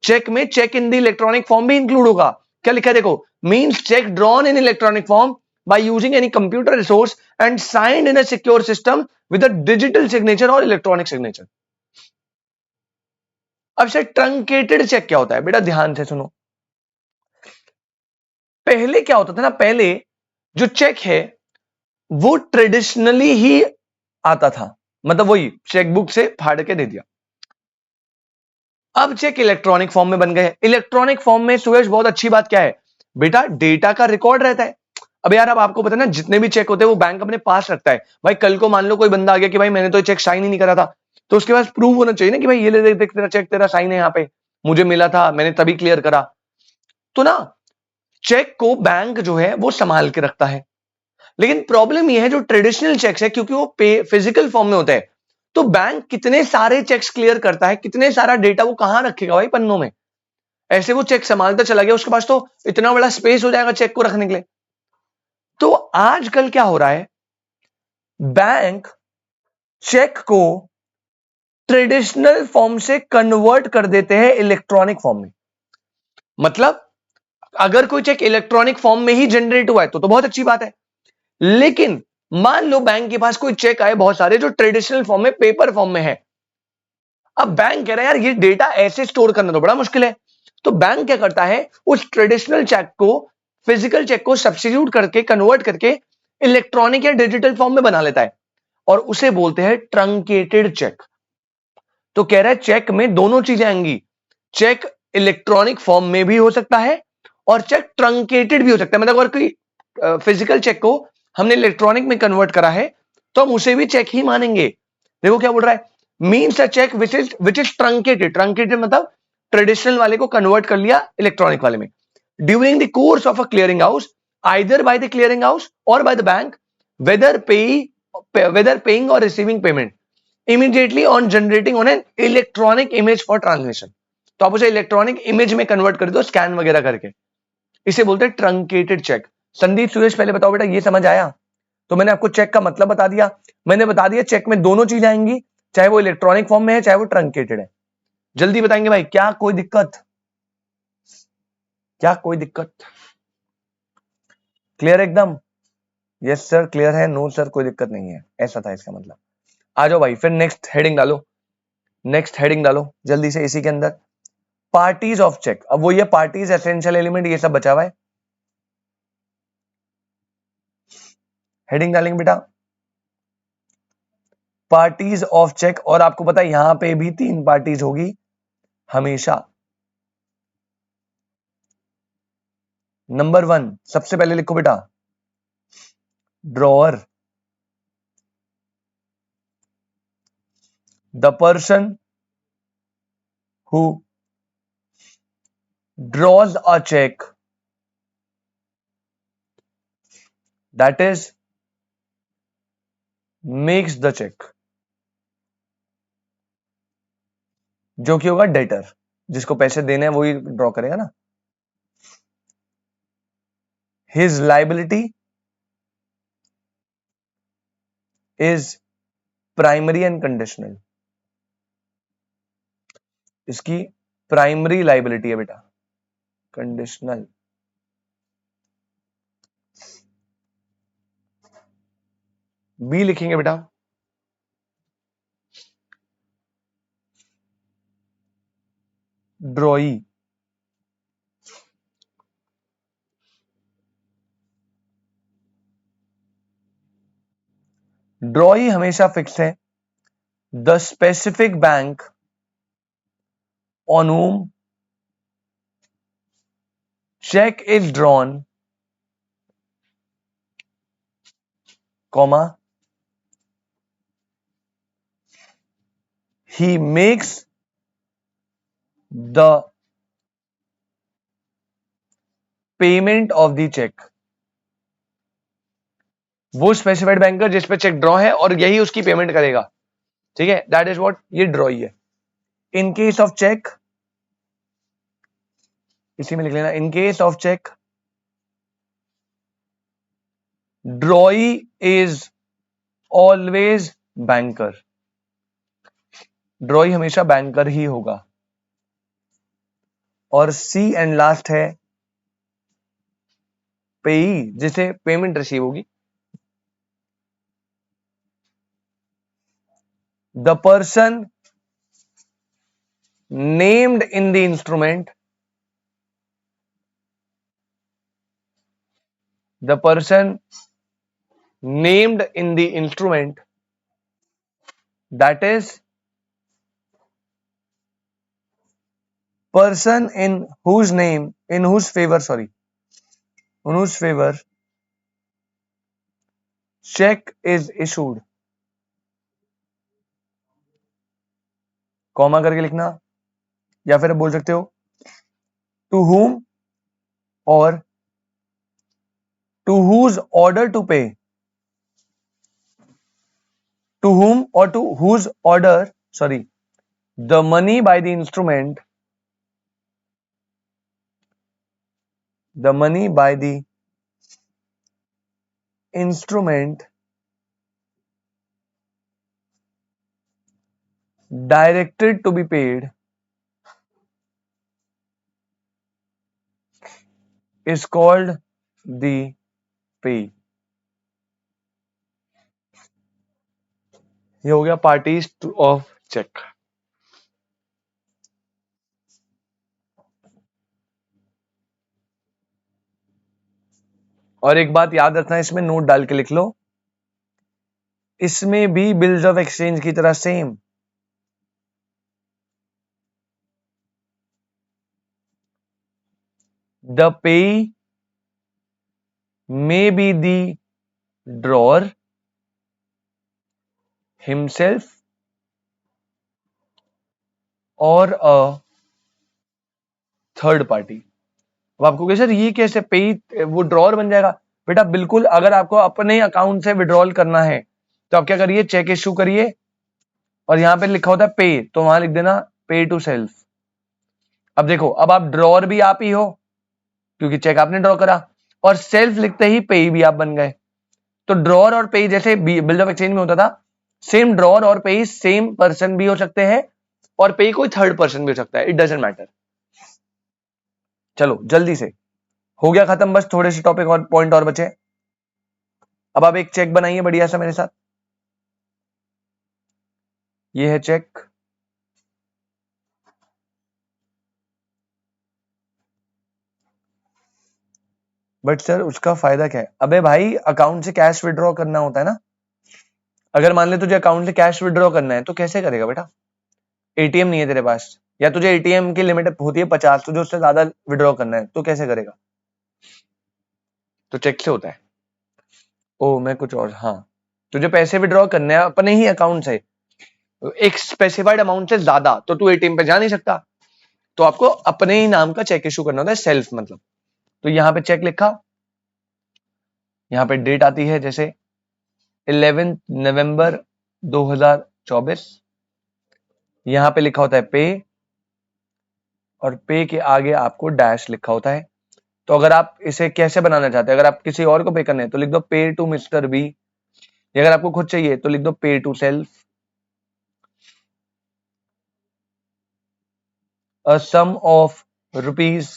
चेक में cheque in the electronic form भी इंक्लूड होगा। क्या लिखा है देखो, means cheque drawn in electronic form by using any computer resource and signed in a secure system with a digital signature or electronic signature। अब से truncated check क्या होता है बेटा, ध्यान से सुनो। पहले क्या होता था ना, पहले जो चेक है वो ट्रेडिशनली ही आता था, मतलब वही चेकबुक से फाड़ के दे दिया। अब चेक इलेक्ट्रॉनिक फॉर्म में बन गए। इलेक्ट्रॉनिक फॉर्म में सुरेश बहुत अच्छी बात क्या है बेटा, डेटा का रिकॉर्ड रहता है। अब यार अब आपको पता है ना, जितने भी चेक होते हैं वो बैंक अपने पास रखता है। भाई कल को मान लो कोई बंदा आ गया कि भाई मैंने तो चेक साइन ही नहीं करा था, तो उसके पास प्रूफ होना चाहिए ना कि भाई ये ले देख तेरा चेक, तेरा साइन है यहाँ पे, मुझे मिला था, मैंने तभी क्लियर करा। तो ना चेक को बैंक जो है वो संभाल के रखता है। लेकिन प्रॉब्लम यह है जो ट्रेडिशनल चेक्स है, क्योंकि वो फिजिकल फॉर्म में होता है, तो बैंक कितने सारे चेक्स क्लियर करता है, कितने सारा डेटा वो कहां रखेगा भाई पन्नों में। ऐसे वो चेक संभालता चला गया, उसके पास तो इतना बड़ा स्पेस हो जाएगा चेक को रखने के लिए। तो आजकल क्या हो रहा है, बैंक चेक को ट्रेडिशनल फॉर्म से कन्वर्ट कर देते हैं इलेक्ट्रॉनिक फॉर्म में। मतलब अगर कोई चेक इलेक्ट्रॉनिक फॉर्म में ही जनरेट हुआ है तो बहुत अच्छी बात है। लेकिन मान लो बैंक के पास कोई चेक आए बहुत सारे जो ट्रेडिशनल फॉर्म में, पेपर फॉर्म में है। अब बैंक कह रहा है यार ये डेटा ऐसे स्टोर करना तो बड़ा मुश्किल है। तो बैंक क्या करता है, उस ट्रेडिशनल चेक को, फिजिकल चेक को सब्स्टिट्यूट करके, कन्वर्ट करके इलेक्ट्रॉनिक या डिजिटल फॉर्म में बना लेता है और उसे बोलते हैं ट्रंकेटेड चेक। तो कह रहा है चेक में दोनों चीजें आएंगी, चेक इलेक्ट्रॉनिक फॉर्म में भी हो सकता है और चेक ट्रंकेटेड भी हो सकता है। मतलब अगर कोई फिजिकल चेक को हमने इलेक्ट्रॉनिक में कन्वर्ट करा है तो हम उसे भी चेक ही मानेंगे। देखो क्या बोल रहा है, means a cheque which is truncated. Truncated मतलब ट्रेडिशनल वाले को कन्वर्ट कर लिया इलेक्ट्रॉनिक वाले में, during the course of a clearing house, either by the clearing house or by the bank, whether paying or receiving payment immediately on generating on an electronic image for translation. तो आप उसे electronic image में convert कर दो scan वगैरह करके, इसे बोलते हैं ट्रंकेटेड चेक। संदीप सुरेश पहले बताओ बेटा ये समझ आया? तो मैंने आपको चेक का मतलब बता दिया, मैंने बता दिया चेक में दोनों चीज आएंगी, चाहे वो इलेक्ट्रॉनिक फॉर्म में है चाहे वो ट्रंकेटेड है। जल्दी बताएंगे भाई, क्या कोई दिक्कत? क्या कोई दिक्कत? क्लियर एकदम? यस सर क्लियर है, नो सर कोई दिक्कत नहीं है, ऐसा था इसका मतलब। आ जाओ भाई फिर नेक्स्ट हेडिंग डालो, नेक्स्ट हेडिंग डालो जल्दी से इसी के अंदर, पार्टीज ऑफ चेक। अब वो ये पार्टीज, एसेंशियल एलिमेंट, ये सब बचा हुआ है। हेडिंग डालेंगे बेटा पार्टीज ऑफ चेक, और आपको पता है यहां पे भी 3 पार्टीज होगी हमेशा। नंबर 1 सबसे पहले लिखो बेटा drawer, the person who draws a check, that is makes the check, जो कि होगा डेटर, जिसको पैसे देने हैं वही ड्रॉ करेगा ना। His liability is primary and conditional, इसकी प्राइमरी लाइबिलिटी है बेटा, कंडीशनल। बी लिखेंगे बेटा, ड्रॉई, ड्रॉई हमेशा फिक्स है। The specific bank on whom check is drawn, comma, he makes the payment of the check, वो स्पेसिफाइड बैंकर जिस पे चेक ड्रॉ है और यही उसकी पेमेंट करेगा, ठीक है, दैट इज व्हाट, ये ड्रॉई है। इन केस ऑफ चेक, इसी में लिख लेना, in case of cheque drawee is always banker, drawee हमेशा बैंकर ही होगा। और सी एंड लास्ट है पेई, जिसे पेमेंट रिसीव होगी। The person named in the instrument, the person named in the instrument, that is person in whose name, in whose favor, sorry, in whose favor check is issued, comma करके लिखना, या फिर बोल सकते हो to whom or to whose order to pay, to whom or to whose order, sorry, the money by the instrument, the money by the instrument directed to be paid is called the pay। ये हो गया parties of check. और एक बात याद रखना, इसमें note डाल के लिख लो, इसमें भी बिल्स ऑफ एक्सचेंज की तरह same, the pay may be the drawer himself और अ थर्ड पार्टी। अब आपको कहे सर ये कैसे पे वो ड्रॉअर बन जाएगा, बेटा बिल्कुल, अगर आपको अपने अकाउंट से विड्रॉल करना है तो आप क्या करिए, चेक इश्यू करिए और यहां पे लिखा होता है पे, तो वहां लिख देना पे टू सेल्फ। अब देखो, अब आप ड्रॉअर भी आप ही हो क्योंकि चेक आपने ड्रॉ करा, और सेल्फ लिखते ही पे भी आप बन गए। तो ड्रॉअर और पे जैसे बिल ऑफ एक्सचेंज में होता था, सेम ड्रॉअर और पे सेम पर्सन भी हो सकते हैं और पे कोई थर्ड पर्सन भी हो सकता है, इट डजंट मैटर। चलो जल्दी से हो गया खत्म, बस थोड़े से टॉपिक और पॉइंट और बचे। अब आप एक चेक बनाइए बढ़िया सा मेरे साथ, ये है चेक, बट सर उसका फायदा क्या है? अबे भाई अकाउंट से कैश विड्रॉ करना होता है ना, अगर मान ले तुझे अकाउंट से कैश विड्रॉ करना है तो कैसे करेगा बेटा? एटीएम नहीं है तेरे पास, या तुझे एटीएम की लिमिट होती है 50, तुझे उससे ज्यादा विड्रॉ करना है तो कैसे करेगा? तो चेक से होता है। ओ मैं कुछ और, हाँ तुझे पैसे विड्रॉ करने हैं अपने ही अकाउंट से एक स्पेसिफाइड अमाउंट से ज्यादा, तो तू एटीएम पे जा नहीं सकता, तो आपको अपने ही नाम का चेक इशू करना होता है, सेल्फ मतलब। तो यहां पे चेक लिखा, यहां पे डेट आती है जैसे 11 नवंबर 2024, यहां पे लिखा होता है पे, और पे के आगे आपको डैश लिखा होता है। तो अगर आप इसे कैसे बनाना चाहते हैं, अगर आप किसी और को पे करने हैं तो लिख दो पे टू मिस्टर बी, अगर आपको खुद चाहिए तो लिख दो pay to self. A sum of rupees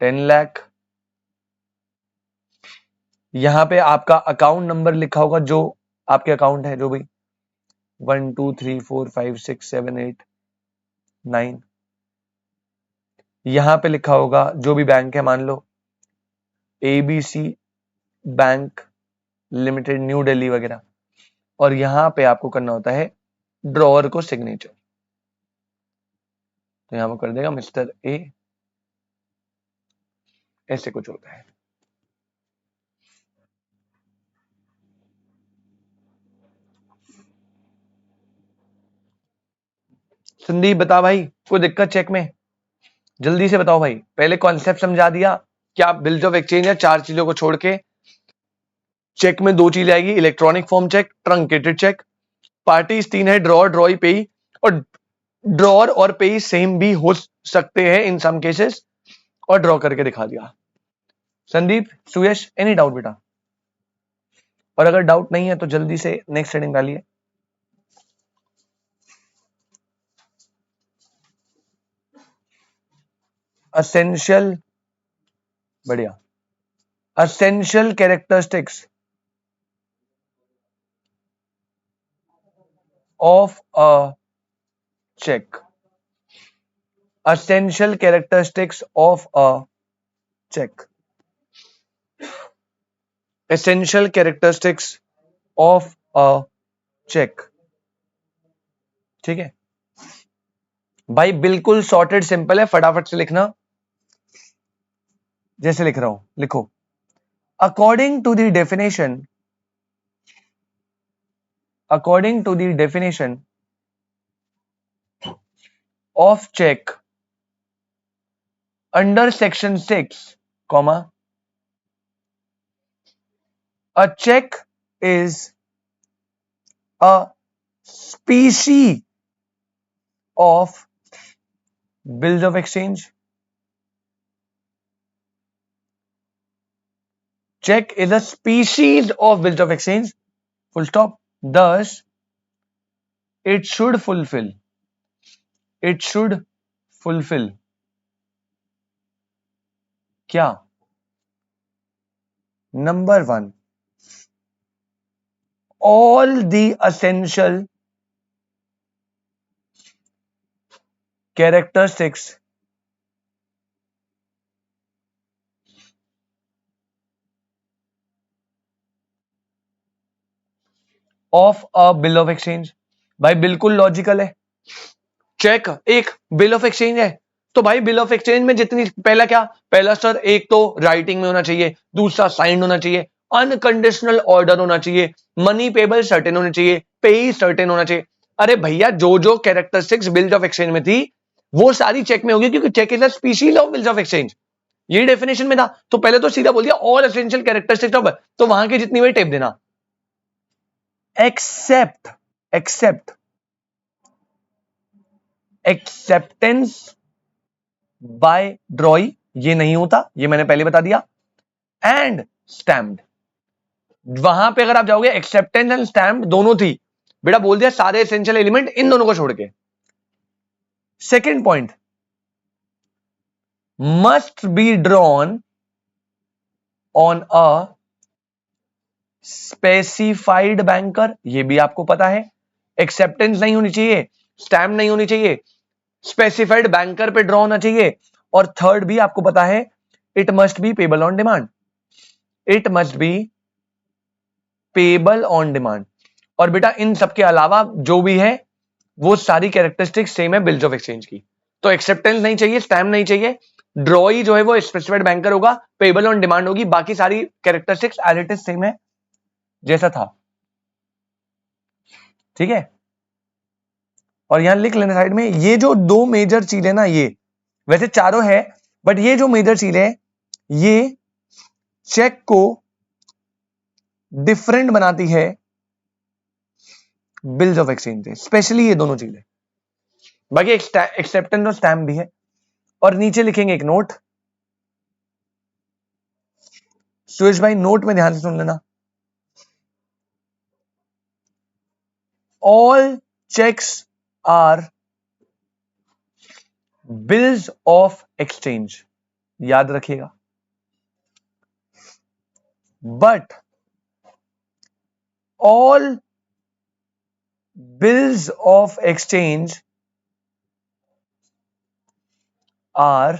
10 lakh. यहां पे आपका अकाउंट नंबर लिखा होगा जो आपके अकाउंट है, जो भी 1 2 3 4 5 6 7 8 9, यहां पे लिखा होगा जो भी बैंक है, मान लो ABC bank limited new Delhi वगैरह, और यहां पे आपको करना होता है ड्रॉअर को सिग्नेचर। तो यहां पर कर देगा मिस्टर ए, ऐसे कुछ होता है। संदीप बता भाई, कोई दिक्कत चेक में? जल्दी से बताओ भाई, पहले कॉन्सेप्ट समझा दिया क्या बिल्स ऑफ एक्सचेंज है, चार चीजों को छोड़ के चेक में दो चीज आएगी, electronic form cheque, truncated cheque. Parties तीन है, ड्रॉअर, ड्रॉई, पेई, और ड्रॉअर और पेई सेम भी हो सकते हैं इन सम केसेस, और ड्रॉ करके दिखा दिया। संदीप, सुयश, एनी डाउट बेटा? और अगर डाउट नहीं है तो जल्दी से नेक्स्ट हेडिंग डालिए। असेंशियल, बढ़िया, essential characteristics of a cheque, essential characteristics of a check, essential characteristics of a check। ठीक है भाई, बिल्कुल सॉर्टेड सिंपल है, फटाफट से लिखना, जैसे लिख रहा हूं लिखो। According to the definition, according to the definition of cheque under section 6, comma, a check is a species of bills of exchange। Check is a species of bills of exchange, full stop। Thus, it should fulfill क्या? Number 1, all the essential characteristics of a bill of exchange। भाई बिल्कुल logical है, check एक bill of exchange है, तो भाई bill of exchange में जितनी, पहला क्या, पहला सर एक तो राइटिंग में होना चाहिए, दूसरा साइंड होना चाहिए, अनकंडीशनल ऑर्डर होना चाहिए, मनी पेबल सर्टेन होना चाहिए, पे सर्टेन होना चाहिए। अरे भैया, जो जो कैरेक्टरिस्टिक्स बिल्स ऑफ एक्सचेंज में थी वो सारी चेक में होगी, क्योंकि cheque is a species of bills of exchange, ये डेफिनेशन में था। तो पहले तो सीधा बोल दिया ऑल एसेंशियल कैरेक्टरिस्टिक्स ऑफ, तो वहां की जितनी हुई टेप देना, except, except, acceptance by drawee, ये नहीं होता, ये मैंने पहले बता दिया, एंड स्टैम्प्ड। वहां पे अगर आप जाओगे एक्सेप्टेंस एंड स्टैम्प्ड दोनों थी, बेटा बोल दिया सारे एसेंशियल एलिमेंट इन दोनों को छोड़ के। Second point, must be drawn on a specified banker, ये भी आपको पता है, एक्सेप्टेंस नहीं होनी चाहिए, स्टैम्प नहीं होनी चाहिए, स्पेसिफाइड बैंकर पे ड्रॉ होना चाहिए, और थर्ड भी आपको पता है, it must be payable on demand, it must be payable on demand. और बेटा इन सबके अलावा जो भी है वो सारी कैरेक्टरिस्टिक्स सेम है बिल्स ऑफ एक्सचेंज की। तो एक्सेप्टेंस नहीं चाहिए, स्टैम्प नहीं चाहिए, ड्रॉई जो है वो स्पेसिफाइड बैंकर होगा, पेबल ऑन डिमांड होगी, बाकी सारी characteristics as it is same है जैसा था, ठीक है। और यहां लिख लेना साइड में, ये जो दो मेजर चीजें ना, ये वैसे चारों है बट ये जो मेजर चीज है ये चेक को डिफरेंट बनाती है बिल्स ऑफ एक्सचेंज से, स्पेशली ये दोनों चीजें। बाकी एक्सेप्टेंस और स्टैम्प भी है। और नीचे लिखेंगे एक नोट, सुरेश भाई नोट में ध्यान से सुन लेना, all cheques are bills of exchange, याद रखिएगा। But all bills of exchange are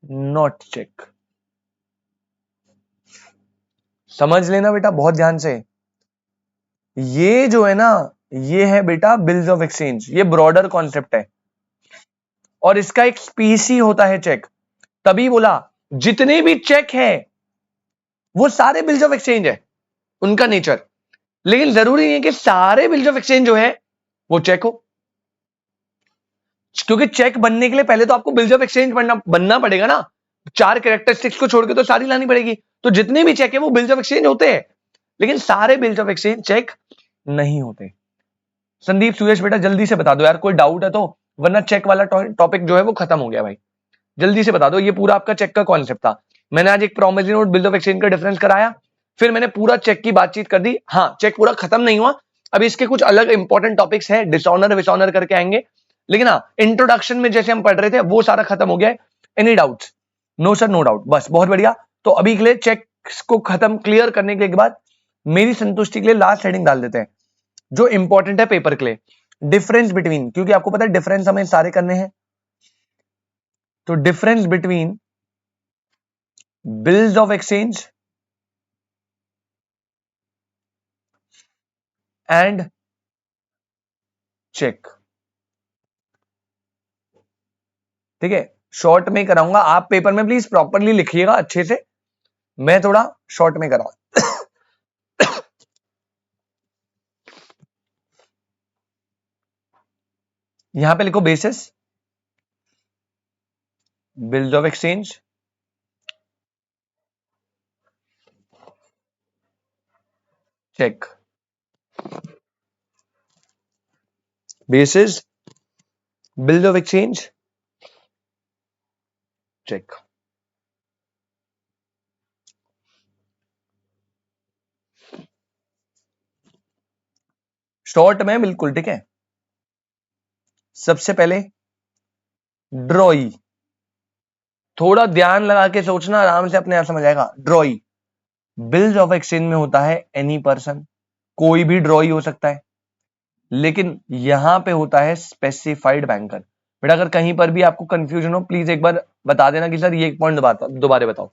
not cheque. समझ लेना बेटा बहुत ध्यान से, ये जो है ना ये है बेटा बिल्स ऑफ एक्सचेंज, ये ब्रॉडर कॉन्सेप्ट है और इसका एक स्पीसी होता है चेक। तभी बोला जितने भी चेक है वो सारे बिल्स ऑफ एक्सचेंज है उनका नेचर, लेकिन जरूरी नहीं है कि सारे बिल्स ऑफ एक्सचेंज जो है वो चेक हो, क्योंकि चेक बनने के लिए पहले तो आपको बिल्स ऑफ एक्सचेंज बनना पड़ेगा ना, 4 कैरेक्टरिस्टिक्स को छोड़ के तो सारी लानी पड़ेगी। तो जितने भी चेक है वो बिल्स ऑफ एक्सचेंज होते हैं, लेकिन सारे बिल्स ऑफ एक्सचेंज चेक नहीं होते। संदीप सुरेश बेटा जल्दी से बता दो यार, कोई डाउट है तो, वरना चेक वाला टॉपिक जो है वो खत्म हो गया भाई। जल्दी से बता दो, ये पूरा आपका चेक का कॉन्सेप्ट था। मैंने आज एक promissory note bills of exchange का डिफरेंस कराया, फिर मैंने पूरा चेक की बातचीत कर दी। हाँ चेक पूरा खत्म नहीं हुआ, अभी इसके कुछ अलग इंपॉर्टेंट टॉपिक्स हैं, डिसऑनर विसऑनर करके आएंगे, लेकिन हाँ इंट्रोडक्शन में जैसे हम पढ़ रहे थे वो सारा खत्म हो गया है। Any doubts? No sir no doubt, बस बहुत बढ़िया। तो अभी के लिए चेक को खत्म क्लियर करने के बाद मेरी संतुष्टि के लिए लास्ट हेडिंग डाल देते हैं जो इंपॉर्टेंट है पेपर के लिए, डिफरेंस बिटवीन, क्योंकि आपको पता है डिफरेंस हमें सारे करने हैं। तो difference between bills of exchange and cheque, ठीक है। शॉर्ट में कराऊंगा, आप पेपर में प्लीज प्रॉपरली लिखिएगा अच्छे से, मैं थोड़ा शॉर्ट में कराऊंगा। यहां पे लिखो basis, bills of exchange, cheque, basis, bills of exchange, cheque. Short में बिल्कुल, ठीक है। सबसे पहले ड्रॉई, थोड़ा ध्यान लगा के सोचना, आराम से अपने आप समझ आएगा। ड्रॉई बिल्स ऑफ एक्सचेंज में होता है एनी पर्सन, कोई भी ड्रॉई हो सकता है, लेकिन यहां पे होता है स्पेसिफाइड बैंकर। बेटा अगर कहीं पर भी आपको कंफ्यूजन हो प्लीज एक बार बता देना कि सर ये पॉइंट दोबारा बताओ।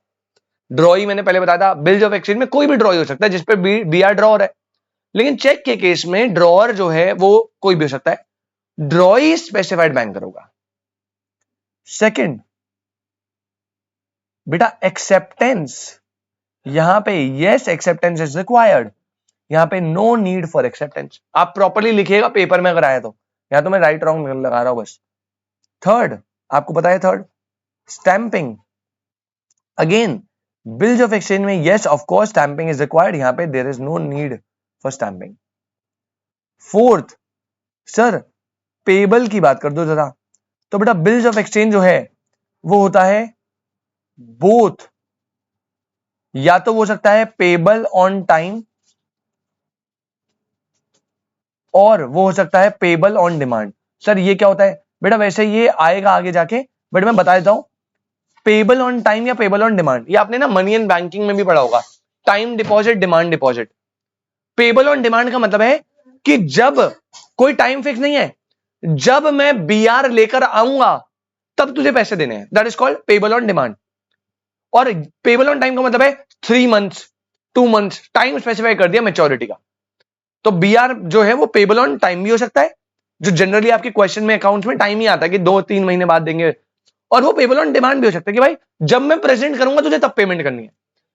ड्रॉई मैंने पहले बताया था, बिल्स ऑफ एक्सचेंज में कोई भी ड्रॉई हो सकता है जिसपे बी आर ड्रॉअर है, लेकिन चेक के केस में ड्रॉअर जो है वो कोई भी हो सकता है, ड्रॉई स्पेसिफाइड बैंकर होगा। सेकंड बेटा एक्सेप्टेंस, यहां पे यस एक्सेप्टेंस इज रिक्वायर्ड, यहां पे नो नीड फॉर एक्सेप्टेंस। आप प्रॉपरली लिखिएगा पेपर में अगर आया तो, या तो मैं राइट रॉन्ग लगा रहा हूं बस। थर्ड आपको पता है, third stamping, again bills of exchange में yes of course stamping is required, यहां पे there is no need for stamping. Fourth sir payable की बात कर दो जरा, तो बेटा बिल्स ऑफ एक्सचेंज जो है वो होता है बोथ, या तो वो हो सकता है पेबल ऑन टाइम और वो हो सकता है पेबल ऑन डिमांड। सर ये क्या होता है बेटा, वैसे ये आएगा आगे जाके, बट मैं बता देता हूं, पेबल ऑन टाइम या पेबल ऑन डिमांड ये आपने ना मनी एंड बैंकिंग में भी पढ़ा होगा, time deposit demand deposit. Payable on demand का मतलब है कि जब कोई टाइम फिक्स नहीं है, जब मैं बीआर लेकर आऊंगा तब तुझे पैसे देने हैं, that is called payable on demand. और पेबल ऑन टाइम का मतलब है 3 मंथ्स 2 मंथ्स, टाइम स्पेसिफाई कर दिया मैच्योरिटी का। तो बीआर जो है वो पेबल ऑन टाइम भी हो सकता है, जो जनरली आपके क्वेश्चन में अकाउंट्स में टाइम ही आता है कि 2-3 महीने बाद देंगे, और वो पेबल ऑन डिमांड भी हो सकता है कि भाई जब मैं प्रेजेंट करूंगा तुझे तब पेमेंट करनी है,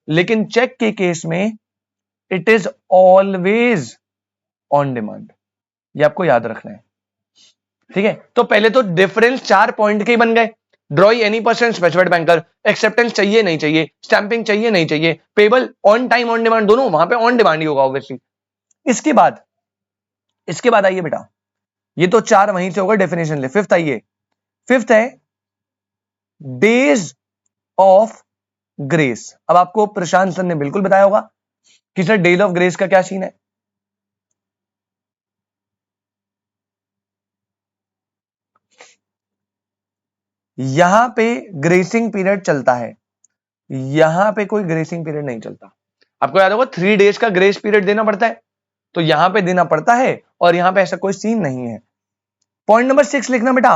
लेकिन चेक के केस में it is always on demand. ये आपको याद रखना है, ठीक है। तो पहले तो डिफरेंस 4 पॉइंट के ही बन गए, draw any person specified banker, acceptance चाहिए नहीं चाहिए, स्टैंपिंग चाहिए नहीं चाहिए, payable on time on demand, दोनों वहां पे ऑन डिमांड ही होगा ऑब्वियसली। इसके बाद आइए बेटा, ये तो 4 वहीं से होगा, डेफिनेशन ले। फिफ्थ आइए, फिफ्थ है डेज ऑफ ग्रेस। अब आपको प्रशांत सर ने बिल्कुल बताया होगा कि सर डेज ऑफ ग्रेस का क्या सीन है। यहां पे ग्रेसिंग पीरियड चलता है, यहां पे कोई ग्रेसिंग पीरियड नहीं चलता। आपको याद होगा 3 डेज का ग्रेस पीरियड देना पड़ता है, तो यहां पे देना पड़ता है और यहां पे ऐसा कोई सीन नहीं है। पॉइंट नंबर 6 लिखना बेटा,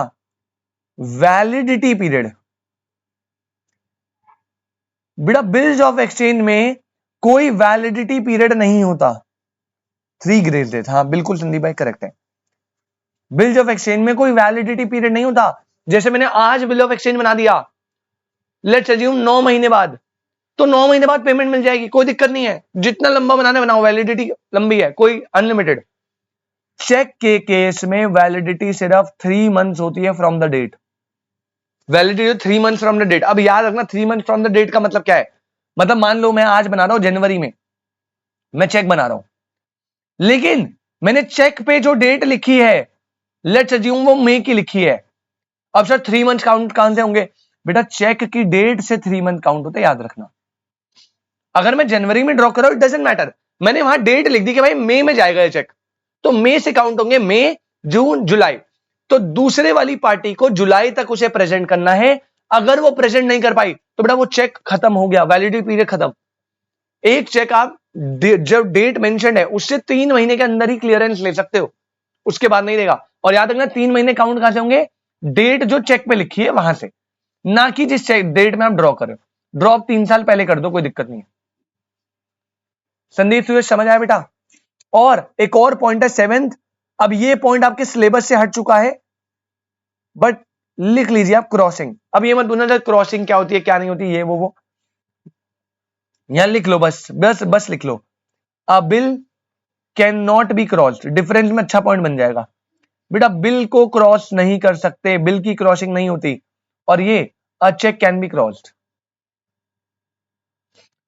वैलिडिटी पीरियड। बेटा बिल्स ऑफ एक्सचेंज में कोई वैलिडिटी पीरियड नहीं होता। 3 ग्रेस डेज, हाँ बिल्कुल संदीप भाई करेक्ट है। बिल्स ऑफ एक्सचेंज में कोई वैलिडिटी पीरियड नहीं होता। जैसे मैंने आज बिल ऑफ एक्सचेंज बना दिया, लेट्स अज्यूम 9 महीने बाद, तो 9 महीने बाद पेमेंट मिल जाएगी, कोई दिक्कत नहीं है, जितना लंबा बनाना बनाओ, वैलिडिटी लंबी है, कोई अनलिमिटेड। चेक के केस में वैलिडिटी सिर्फ 3 मंथ्स होती है from the date. Validity 3 months from the date. अब याद रखना 3 मंथ फ्रॉम द डेट का मतलब क्या है, मतलब मान लो मैं आज बना रहा हूं जनवरी में, मैं चेक बना रहा हूं, लेकिन मैंने चेक पे जो डेट लिखी है लेट्स अज्यूम वो मई की लिखी है। अब सर 3 मंथ काउंट कहां से होंगे, बेटा चेक की डेट से 3 मंथ काउंट होते, याद रखना। अगर मैं जनवरी में ड्रॉ कर रहा हूं, इट डजंट मैटर, मैंने वहां डेट लिख दी कि भाई मई में जाएगा ये चेक, तो मई से काउंट होंगे मई जून जुलाई, तो दूसरे वाली पार्टी को जुलाई तक उसे प्रेजेंट करना है। अगर वो प्रेजेंट नहीं कर पाई तो बेटा वो चेक खत्म हो गया, वैलिडिटी पीरियड खत्म। एक चेक आप जब डेट मेंशन है उससे 3 महीने के अंदर ही क्लियरेंस ले सकते हो, उसके बाद नहीं देगा। और याद रखना 3 महीने काउंट कहां से होंगे, डेट जो चेक पे लिखी है वहां से, ना कि जिस डेट में आप ड्रॉ कर रहे हो। ड्रॉ 3 साल पहले कर दो, कोई दिक्कत नहीं है। संदीप सूरज समझ आया बेटा। और एक और पॉइंट है 7th, अब ये पॉइंट आपके सिलेबस से हट चुका है, बट लिख लीजिए आप, क्रॉसिंग। अब ये मत बोलना क्रॉसिंग क्या होती है क्या नहीं होती, ये वो यहां लिख लो, बस बस बस लिख लो, a bill can not be crossed. Difference में अच्छा पॉइंट बन जाएगा बेटा, बिल को क्रॉस नहीं कर सकते, बिल की क्रॉसिंग नहीं होती। और ये a cheque can be crossed,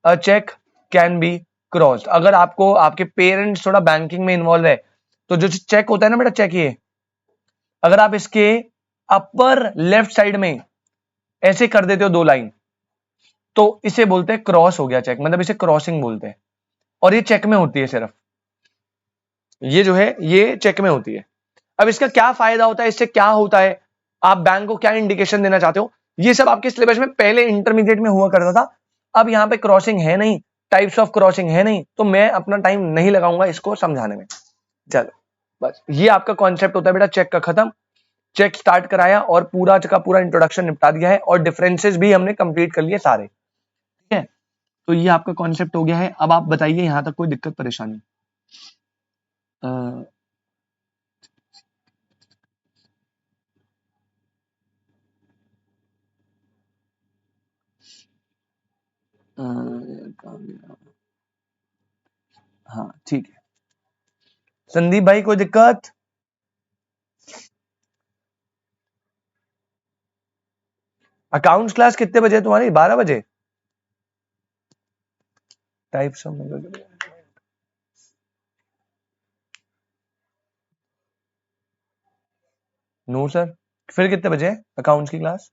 a cheque can be crossed. अगर आपको आपके पेरेंट्स थोड़ा बैंकिंग में इन्वॉल्व है, तो जो चेक होता है ना बेटा, चेक ये अगर आप इसके अपर लेफ्ट साइड में ऐसे कर देते हो 2 लाइन, तो इसे बोलते हैं क्रॉस हो गया चेक, मतलब इसे क्रॉसिंग बोलते हैं। और ये चेक में होती है सिर्फ, ये जो है ये चेक में होती है। अब इसका क्या फायदा होता है, इससे क्या होता है, आप बैंक को क्या इंडिकेशन देना चाहते हो, ये सब आपके सिलेबस में पहले इंटरमीडिएट में हुआ करता था। अब यहां पे क्रॉसिंग है नहीं, टाइप्स ऑफ क्रॉसिंग है नहीं, तो मैं अपना टाइम नहीं लगाऊंगा इसको समझाने में। चलो बस ये आपका कॉन्सेप्ट होता है बेटा, चेक का खत्म। चेक स्टार्ट कराया और पूरा का पूरा इंट्रोडक्शन निपटा दिया है, और डिफरेंसेस भी हमने कंप्लीट कर लिए सारे, ठीक है। तो ये आपका कॉन्सेप्ट हो गया है। अब आप बताइए यहां तक कोई दिक्कत परेशानी। अ, अ, हाँ ठीक है, संदीप भाई कोई दिक्कत। अकाउंट्स क्लास कितने बजे है तुम्हारी, 12 बजे। टाइप्स ऑफ, नो सर, फिर कितने बजे है अकाउंट्स की क्लास।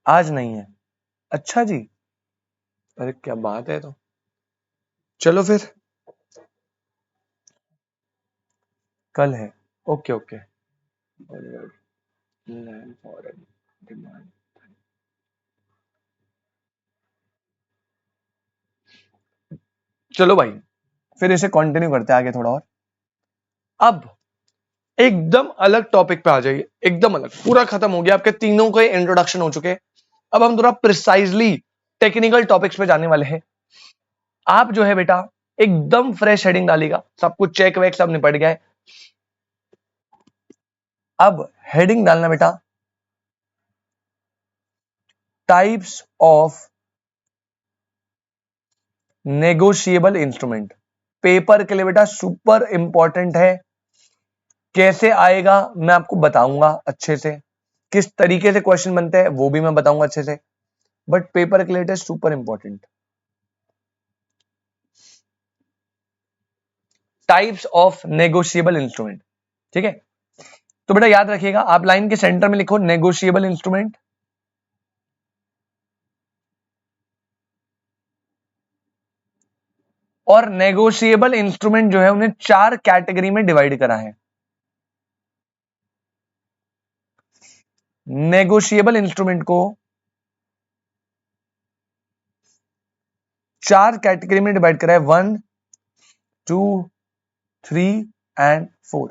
आज नहीं है, अच्छा जी, अरे क्या बात है। तो चलो फिर कल है, ओके ओके। चलो भाई फिर इसे कंटिन्यू करते हैं आगे थोड़ा और। अब एकदम अलग टॉपिक पे आ जाइए, एकदम अलग, पूरा खत्म हो गया, आपके तीनों के इंट्रोडक्शन हो चुके हैं। अब हम थोड़ा प्रिसाइजली टेक्निकल टॉपिक्स पे जाने वाले हैं। आप जो है बेटा एकदम फ्रेश हेडिंग डालेगा, सब कुछ चेक वेक सब निपट गया है। अब हेडिंग डालना बेटा, types of negotiable instrument. Paper के लिए बेटा सुपर इंपॉर्टेंट है। कैसे आएगा मैं आपको बताऊंगा अच्छे से, किस तरीके से क्वेश्चन बनते हैं वो भी मैं बताऊंगा अच्छे से, बट पेपर के लिए it is super important. Types of negotiable instrument, ठीक है। तो बेटा याद रखिएगा, आप लाइन के सेंटर में लिखो नेगोशिएबल इंस्ट्रूमेंट। और नेगोशिएबल इंस्ट्रूमेंट जो है उन्हें 4 कैटेगरी में डिवाइड करा है। नेगोशिएबल इंस्ट्रूमेंट को 4 कैटेगरी में डिवाइड करा है, 1, 2, 3 एंड 4।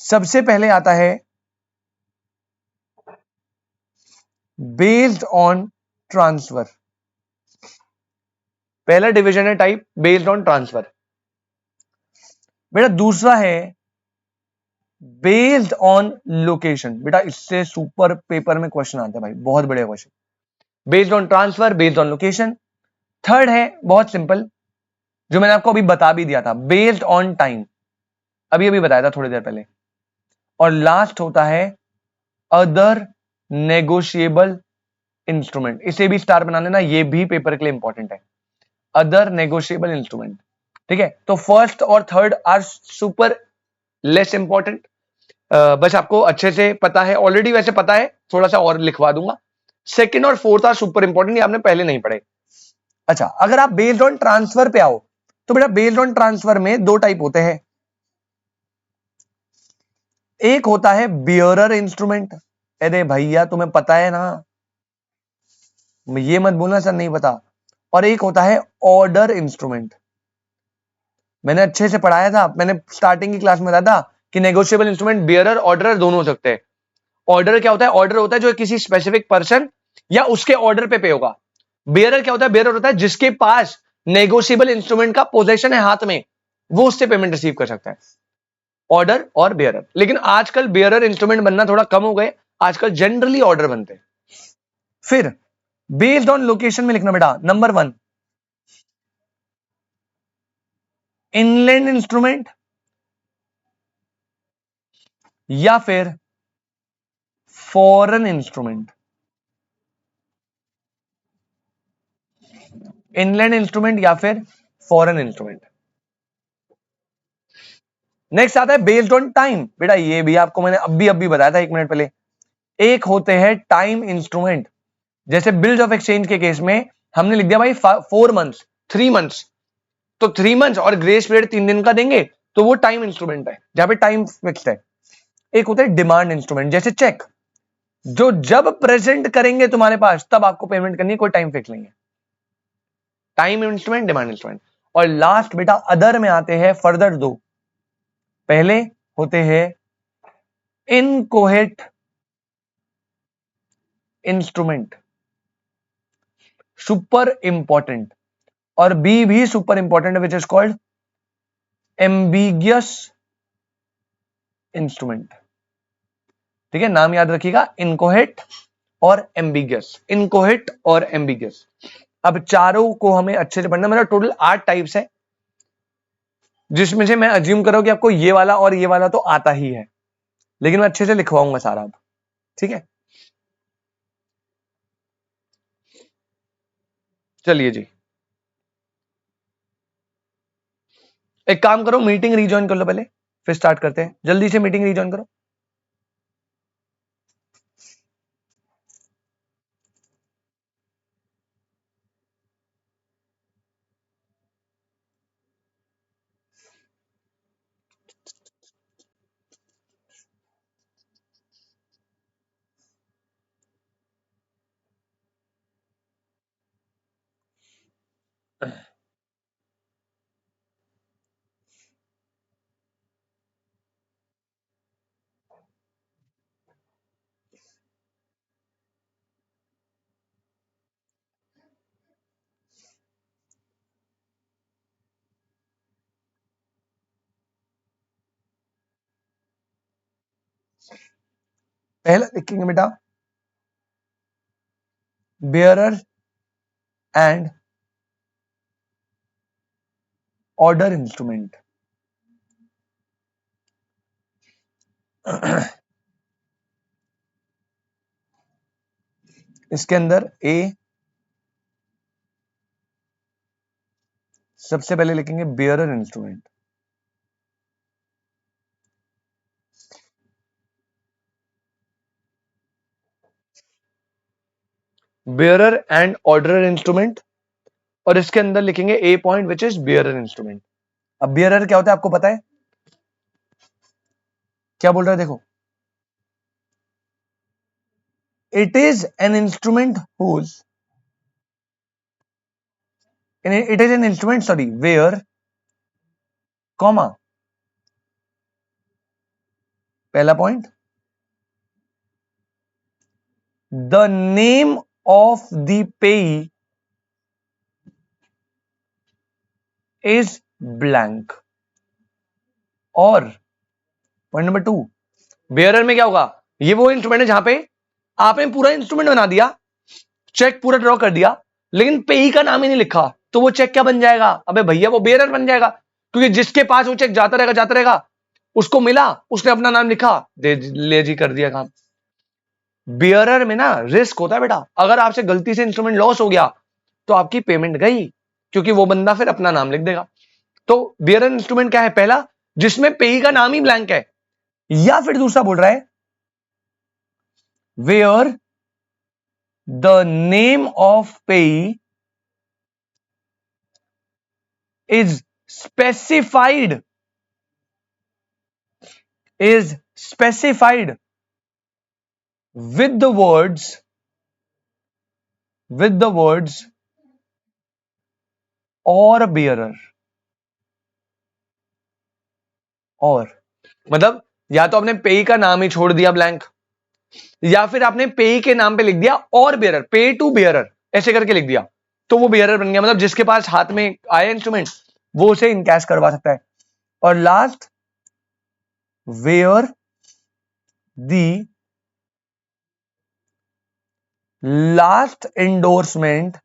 सबसे पहले आता है बेस्ड ऑन ट्रांसफर। पहला डिवीजन है टाइप बेस्ड ऑन ट्रांसफर। बेटा दूसरा है बेस्ड ऑन लोकेशन। बेटा इससे सुपर पेपर में क्वेश्चन आता है भाई, बहुत बढ़िया question. Based on transfer, based on location. Third है बहुत सिंपल, जो मैंने आपको अभी बता भी दिया था, बेस्ड ऑन टाइम, अभी अभी बताया था थोड़ी देर पहले। और लास्ट होता है अदर नेगोशिएबल इंस्ट्रूमेंट। इसे भी स्टार बना लेना, ये भी पेपर के लिए इंपॉर्टेंट है, अदर नेगोशिएबल इंस्ट्रूमेंट। ठीक है, तो फर्स्ट और third are super less important. बस आपको अच्छे से पता है ऑलरेडी, वैसे पता है, थोड़ा सा और लिखवा दूंगा। सेकंड और फोर्थ आर सुपर इंपॉर्टेंट, ये आपने पहले नहीं पढ़े। अच्छा, अगर आप बेस्ड ऑन ट्रांसफर पे आओ तो बेटा बेस्ड ऑन ट्रांसफर में 2 टाइप होते हैं। एक होता है बियरर इंस्ट्रूमेंट। अरे भैया तुम्हें पता है ना, ये मत बोलना सर नहीं पता। और एक होता है ऑर्डर इंस्ट्रूमेंट। मैंने अच्छे से पढ़ाया था, मैंने स्टार्टिंग की क्लास में बताया था कि नेगोशिएबल इंस्ट्रूमेंट बियरर ऑर्डर दोनों हो सकते हैं। ऑर्डर क्या होता है? ऑर्डर होता है जो किसी स्पेसिफिक पर्सन या उसके ऑर्डर पे होगा। बियरर क्या होता है? बियरर होता है जिसके पास नेगोशिएबल इंस्ट्रूमेंट का पोजेशन है हाथ में, वो उससे पेमेंट रिसीव कर सकता है। ऑर्डर और बियरर। लेकिन आजकल बियरर इंस्ट्रूमेंट बनना थोड़ा कम हो गए, आजकल जनरली ऑर्डर बनते हैं। फिर बेस्ड ऑन लोकेशन में लिखना बेटा, नंबर 1 इनलैंड इंस्ट्रूमेंट या फिर फॉरेन इंस्ट्रूमेंट। इनलैंड इंस्ट्रूमेंट या फिर फॉरेन इंस्ट्रूमेंट। नेक्स्ट आता है बेस्ड ऑन टाइम। बेटा ये भी आपको मैंने अभी बताया था 1 मिनट पहले। एक होते हैं टाइम इंस्ट्रूमेंट, जैसे बिल्स ऑफ एक्सचेंज के केस में हमने लिख दिया भाई 4 मंथ्स, 3 मंथ्स, तो 3 मंथ्स और ग्रेस पीरियड 3 दिन का देंगे, तो वो टाइम इंस्ट्रूमेंट है जहां पे टाइम फिक्स्ड है। एक होता है डिमांड इंस्ट्रूमेंट, जैसे चेक, जो जब प्रेजेंट करेंगे तुम्हारे पास तब आपको पेमेंट करनी है, कोई टाइम फिक्स नहीं है। Time instrument, demand instrument. और लास्ट बेटा अदर में आते हैं फर्दर 2। पहले होते हैं इनकोहेट इंस्ट्रूमेंट, सुपर इंपॉर्टेंट। और बी भी सुपर इंपॉर्टेंट है, which is called ambiguous instrument. ठीक है, नाम याद रखिएगा, इनकोहेट और एम्बिगियस, इनकोहेट और एम्बिगियस। अब चारों को हमें अच्छे से पढ़ना। मेरा टोटल 8 टाइप्स है, जिसमें से मैं अज्यूम करो कि आपको ये वाला और ये वाला तो आता ही है, लेकिन मैं अच्छे से लिखवाऊंगा सारा अब। ठीक है, चलिए जी, एक काम करो, मीटिंग रीजॉइन कर लो पहले, फिर स्टार्ट करते हैं। जल्दी से मीटिंग रीजॉइन करो। पहला लिखेंगे बेटा bearer and order instrument। इसके अंदर ए सबसे पहले लिखेंगे bearer instrument, bearer and order instrument, और इसके अंदर लिखेंगे A point which is bearer instrument. अब bearer क्या होता है आपको पता है? क्या बोल रहा है देखो, it is an instrument whose it is an instrument sorry where comma पहला point the name of the payee is blank। और पॉइंट नंबर 2, बेयरर में क्या होगा, ये वो इंस्ट्रूमेंट है जहां पे आपने पूरा इंस्ट्रूमेंट बना दिया, चेक पूरा ड्रॉ कर दिया, लेकिन पेई का नाम ही नहीं लिखा, तो वो चेक क्या बन जाएगा? अबे भैया वो बेयरर बन जाएगा, क्योंकि जिसके पास वो चेक जाता रहेगा, उसको मिला, उसने अपना नाम लिखा, दे ले जी कर दिया काम। बेयरर में ना रिस्क होता है बेटा, अगर आपसे गलती से इंस्ट्रूमेंट लॉस हो गया तो आपकी पेमेंट गई, क्योंकि वो बंदा फिर अपना नाम लिख देगा। तो बेयरर इंस्ट्रूमेंट क्या है? पहला, जिसमें पेई का नाम ही ब्लैंक है, या फिर दूसरा बोल रहा है वेयर द नेम ऑफ पेई is specified with the words or bearer। और मतलब या तो आपने पेई का नाम ही छोड़ दिया ब्लैंक, या फिर आपने पेई के नाम पे लिख दिया और बेयरर, पे टू बेयरर ऐसे करके लिख दिया, तो वो बेयरर बन गया। मतलब जिसके पास हाथ में आया इंस्ट्रूमेंट वो उसे इनकैश करवा सकता है। और last, where the last endorsement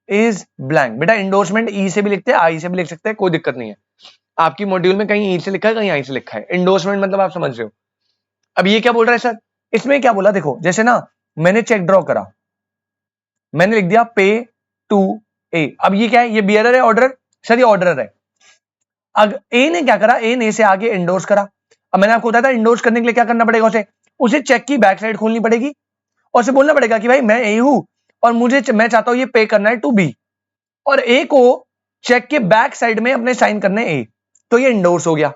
is blank. बेटा एंडोर्समेंट ई से भी लिखते हैं, आई से भी लिख सकते हैं, कोई दिक्कत नहीं है। आपकी मॉड्यूल में कहीं ई से लिखा है, कहीं आई से लिखा है। एंडोर्समेंट मतलब आप समझ रहे हो। अब ये क्या बोल रहा है सर, इसमें क्या बोला देखो, जैसे ना मैंने चेक ड्रॉ करा, मैंने लिख दिया पे टू ए। अब ये क्या है, ये बियरर है ऑर्डर? सर ये ऑर्डर है। अब ए ने क्या करा, ए ने इसे आगे एंडोर्स करा। अब मैंने आपको बताया था एंडोर्स करने के लिए क्या करना पड़ेगा, उसे चेक की बैक साइड खोलनी पड़ेगी और उसे बोलना पड़ेगा कि भाई मैं ए हूं और मैं चाहता हूं ये पे करना है टू बी, और ए को चेक के बैक साइड में अपने साइन करने ए, तो ये एंडोर्स हो गया।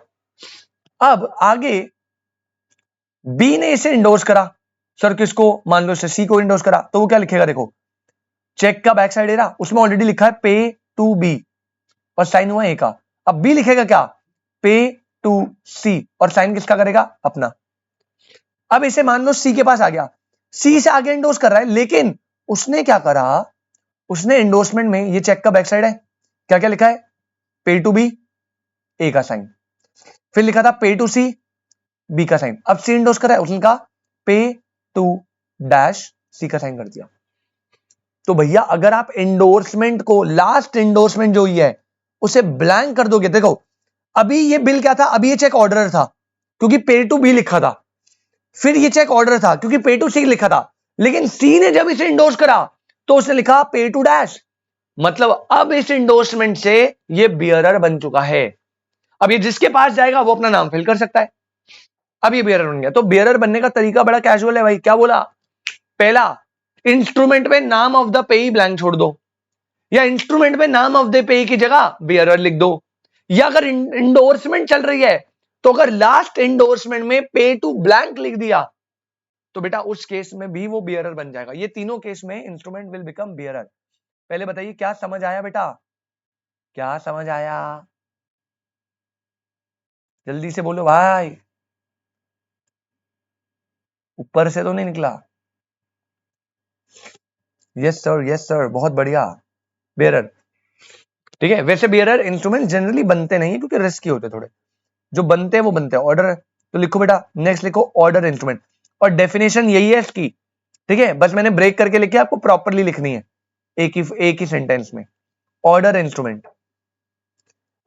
अब आगे बी ने इसे एंडोर्स करा, सर किसको, मान लो सी को एंडोर्स करा, तो वो क्या लिखेगा देखो, चेक का बैक साइड एरा, उसमें ऑलरेडी लिखा है पे टू बी और साइन हुआ ए का। अब बी लिखेगा क्या, पे टू सी, और साइन किसका करेगा, अपना। अब इसे मान लो सी के पास आ गया, सी से आगे एंडोर्स कर रहा है, लेकिन उसने क्या करा, उसने एंडोर्समेंट में ये चेक का बैक साइड है, क्या क्या लिखा है, पे टू बी ए का साइन, फिर लिखा था पे टू सी बी का साइन। अब सी एंडोर्स कर रहा है, उसने कहा पे टू डैश सी का साइन कर दिया। तो भैया अगर आप एंडोर्समेंट को, लास्ट एंडोर्समेंट जो है उसे ब्लैंक कर दोगे, देखो अभी ये बिल क्या था, अभी ये चेक ऑर्डर था क्योंकि पे टू बी लिखा था, फिर ये चेक ऑर्डर था क्योंकि पे टू सी लिखा था, लेकिन सी ने जब इसे इंडोर्स करा तो उसने लिखा पे टू डैश, मतलब अब इस इंडोर्समेंट से ये बियरर बन चुका है। अब ये जिसके पास जाएगा वो अपना नाम फिल कर सकता है। अब ये बियरर बन गया। तो बियरर बनने का तरीका बड़ा कैजुअल है भाई। क्या बोला, पहला इंस्ट्रूमेंट में नाम ऑफ द पेई ब्लैंक छोड़ दो, या इंस्ट्रूमेंट में नाम ऑफ द पेई की जगह बियरर लिख दो, या अगर इंडोर्समेंट चल रही है तो अगर लास्ट इंडोर्समेंट में पे टू ब्लैंक लिख दिया तो बेटा उस केस में भी वो बियरर बन जाएगा। ये तीनों केस में इंस्ट्रूमेंट विल बिकम बियरर। पहले बताइए क्या समझ आया बेटा, क्या समझ आया, जल्दी से बोलो भाई, ऊपर से तो नहीं निकला? यस सर बहुत बढ़िया। बियरर ठीक है। वैसे बियरर इंस्ट्रूमेंट जनरली बनते नहीं क्योंकि रिस्की होते थोड़े, जो बनते हैं वो बनते हैं ऑर्डर तो लिखो बेटा, नेक्स्ट लिखो ऑर्डर इंस्ट्रूमेंट, और डेफिनेशन यही है इसकी, ठीक है, बस मैंने ब्रेक करके लिखी, आपको प्रॉपरली लिखनी है एक ही सेंटेंस में, ऑर्डर इंस्ट्रूमेंट।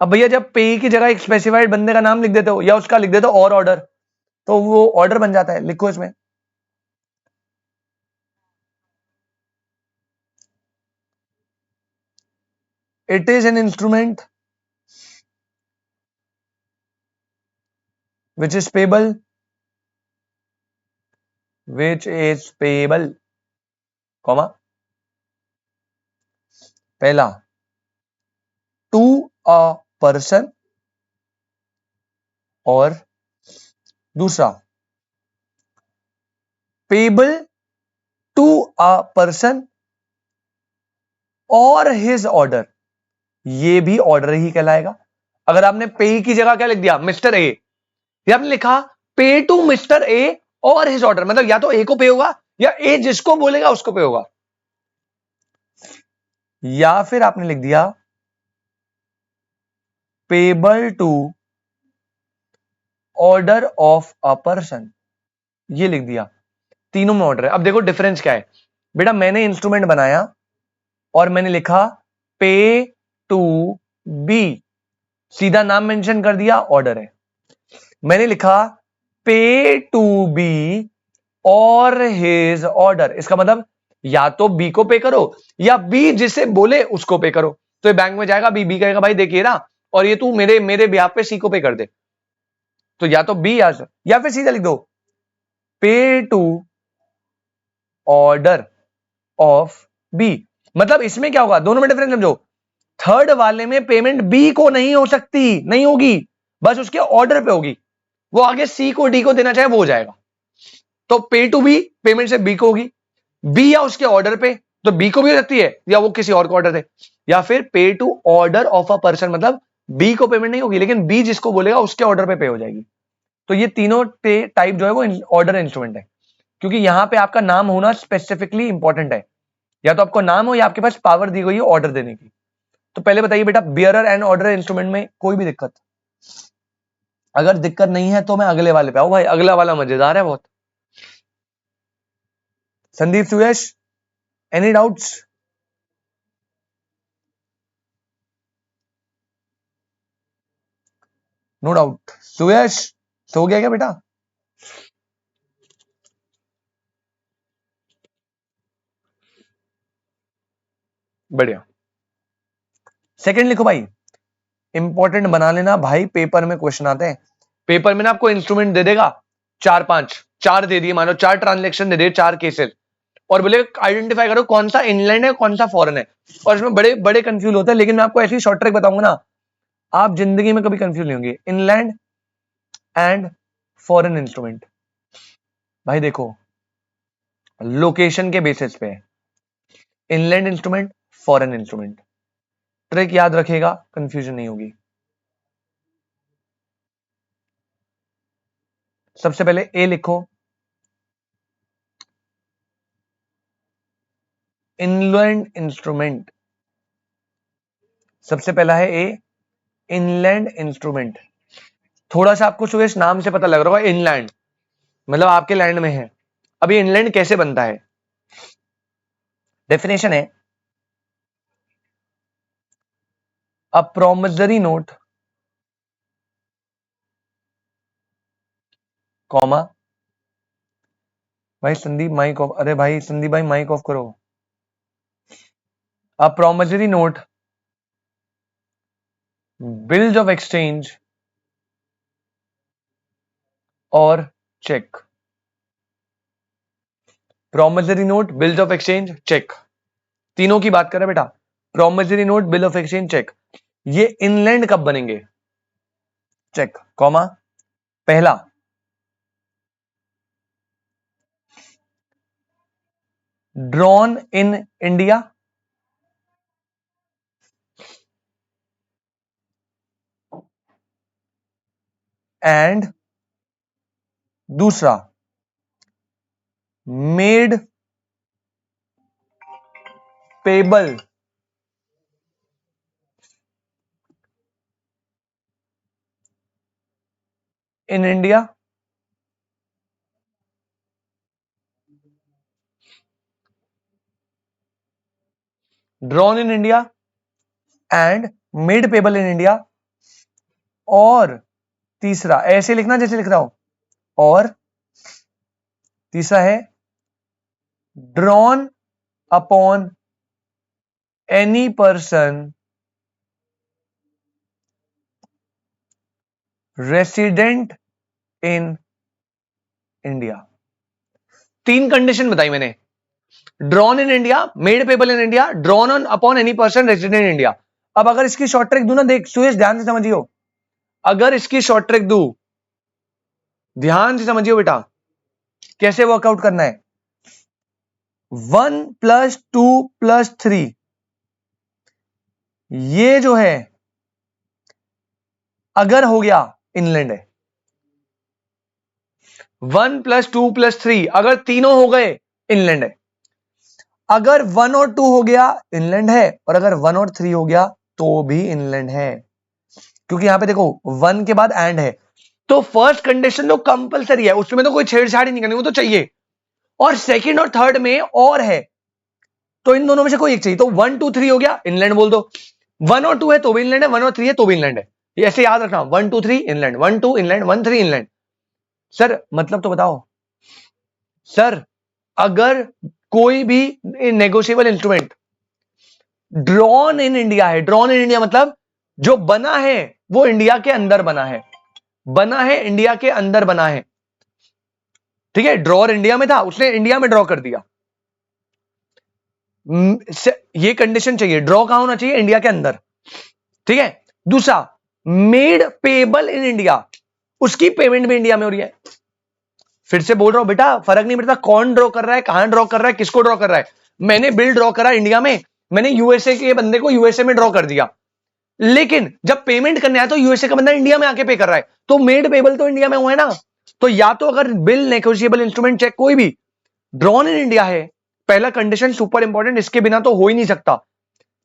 अब भैया जब पे की जगह एक स्पेसिफाइड बंदे का नाम लिख देते हो या उसका लिख देते हो और ऑर्डर, तो वो ऑर्डर बन जाता है। लिखो इसमें, it is an instrument which is payable, which is payable, comma, पहला टू अ पर्सन, और दूसरा पेबल टू अ पर्सन और हिज ऑर्डर, ये भी ऑर्डर ही कहलाएगा। अगर आपने पे की जगह क्या लिख दिया, मिस्टर ए, या आपने लिखा पे टू मिस्टर ए और हिज ऑर्डर, मतलब या तो ए को पे होगा या ए जिसको बोलेगा उसको पे होगा, या फिर आपने लिख दिया payable to order of a person, ये लिख दिया, तीनों में ऑर्डर है। अब देखो डिफरेंस क्या है बेटा, मैंने इंस्ट्रूमेंट बनाया और मैंने लिखा पे टू बी, सीधा नाम मेंशन कर दिया, ऑर्डर है। मैंने लिखा पे टू बी और हिज ऑर्डर, इसका मतलब या तो बी को पे करो या बी जिसे बोले उसको पे करो। तो ये बैंक में जाएगा, बी कहेगा भाई देखिए ना, और ये तू मेरे मेरे ब्याह पे सी को पे कर दे, तो या तो बी या फिर सीधा लिख दो pay to order of B. मतलब इसमें क्या होगा, दोनों में डिफरेंस समझो, थर्ड वाले में पेमेंट बी को नहीं हो सकती, नहीं होगी, बस उसके ऑर्डर पे होगी, वो आगे सी को डी को देना चाहे वो हो जाएगा। तो पे टू बी पेमेंट से बी को होगी, बी या उसके ऑर्डर पे तो बी को भी हो सकती है या वो किसी और को ऑर्डर दे, या फिर pay to order of a person, मतलब बी को पेमेंट नहीं होगी लेकिन बी जिसको बोलेगा उसके ऑर्डर पे होगी। तो ये तीनों टाइप जो है वो ऑर्डर इंस्ट्रूमेंट है, क्योंकि यहां पे आपका नाम होना स्पेसिफिकली इंपॉर्टेंट है, या तो आपको नाम हो या आपके पास पावर दी गई है ऑर्डर देने की। तो पहले बताइए बेटा, बियरर एंड ऑर्डर इंस्ट्रूमेंट में कोई भी दिक्कत? अगर दिक्कत नहीं है तो मैं अगले वाले पे आऊं भाई, अगला वाला मजेदार है बहुत। Sandeep, Suyash, any doubts? No doubt. Suyash सो गया क्या बेटा? बढ़िया। सेकंड लिखो भाई, इंपॉर्टेंट बना लेना भाई, पेपर में क्वेश्चन आते हैं। पेपर में ना आपको इंस्ट्रूमेंट दे देगा चार पांच, चार दे दिए, मानो चार ट्रांजेक्शन दे दिए, चार केसेस, और बोले आइडेंटिफाई करो कौन सा इनलैंड है कौन सा फॉरेन है, और इसमें बड़े बड़े कंफ्यूज होते हैं, लेकिन मैं आपको ऐसी शॉर्ट ट्रिक बताऊंगा ना, आप जिंदगी में कभी कंफ्यूज नहीं होंगे। इनलैंड एंड फॉरेन इंस्ट्रूमेंट, भाई देखो लोकेशन के बेसिस पे, inland instrument, foreign instrument, trick याद रखेगा, कंफ्यूजन नहीं होगी। सबसे पहले ए लिखो, इनलैंड इंस्ट्रूमेंट, सबसे पहला है ए, इनलैंड इंस्ट्रूमेंट। थोड़ा सा आपको सुरेश नाम से पता लग रहा होगा, इनलैंड मतलब आपके लैंड में है। अब ये इनलैंड कैसे बनता है, डेफिनेशन है, अ प्रोमिसरी नोट, कॉमा, भाई संदीप माइक ऑफ, अरे भाई संदीप भाई माइक ऑफ करो। A promissory note, bills of exchange और cheque, promissory note, bills of exchange, cheque, तीनों की बात कर रहे बेटा। Promissory note, bill of exchange, cheque, ये इनलैंड कब बनेंगे, चेक, कॉमा, पहला ड्रॉन इन इंडिया, एंड दूसरा made payable in India drawn in India and made payable in India, और तीसरा ऐसे लिखना जैसे लिख रहा हूं, और तीसरा है drawn upon any person resident in India. तीन कंडीशन बताई मैंने, drawn in India, made payable in India, drawn on upon any person resident in India. अब अगर इसकी शॉर्ट ट्रिक दूं ना, देख सुरेश ध्यान से समझियो, अगर इसकी शॉर्ट ट्रिक दूं, ध्यान से समझियो बेटा, कैसे वर्कआउट करना है। 1 + 2 + 3, ये जो है अगर हो गया इनलैंड है। 1 + 2 + 3 अगर तीनों हो गए इनलैंड है। अगर 1 और 2 हो गया इनलैंड है, और अगर 1 और 3 हो गया तो भी इनलैंड है, क्योंकि यहां पे देखो 1 के बाद एंड है। तो फर्स्ट कंडीशन तो कंपलसरी है, उसमें तो कोई छेड़छाड़ ही नहीं करनी, वो तो चाहिए। और सेकंड और थर्ड में और है, तो इन दोनों में से कोई एक चाहिए। तो 1 2 3 हो गया इनलैंड बोल दो, 1 और 2 है तो भी इनलैंड है, 1 और 3 है तो भी इनलैंड है। ये ऐसे याद रखना, 1 2 3 इनलैंड, 1 2 इनलैंड, 1 3 इनलैंड। सर मतलब तो बताओ सर, अगर कोई भी negotiable instrument drawn in India है, ड्रॉन इन इंडिया मतलब जो बना है वो इंडिया के अंदर बना है, बना है इंडिया के अंदर बना है, ठीक है। ड्रॉर इंडिया में था, उसने इंडिया में ड्रॉ कर दिया, ये कंडीशन चाहिए, ड्रॉ कहां होना चाहिए, इंडिया के अंदर, ठीक है। दूसरा, मेड पेबल इन इंडिया, उसकी पेमेंट भी इंडिया में हो रही है। फिर से बोल रहा हूं बेटा, फर्क नहीं पड़ता कौन ड्रॉ कर रहा है, कहां ड्रॉ कर रहा है, किसको ड्रॉ कर रहा है। मैंने बिल ड्रॉ करा इंडिया में, मैंने यूएसए के बंदे को यूएसए में ड्रॉ कर दिया, लेकिन जब पेमेंट करने आया तो यूएसए का बंदा इंडिया में आके पे कर रहा है, तो मेड पेबल तो इंडिया में हुआ है ना। तो या तो अगर बिल, नेगोशिएबल इंस्ट्रूमेंट, चेक कोई भी ड्रॉन इन इंडिया है, पहला कंडीशन सुपर इंपॉर्टेंट, इसके बिना तो हो ही नहीं सकता।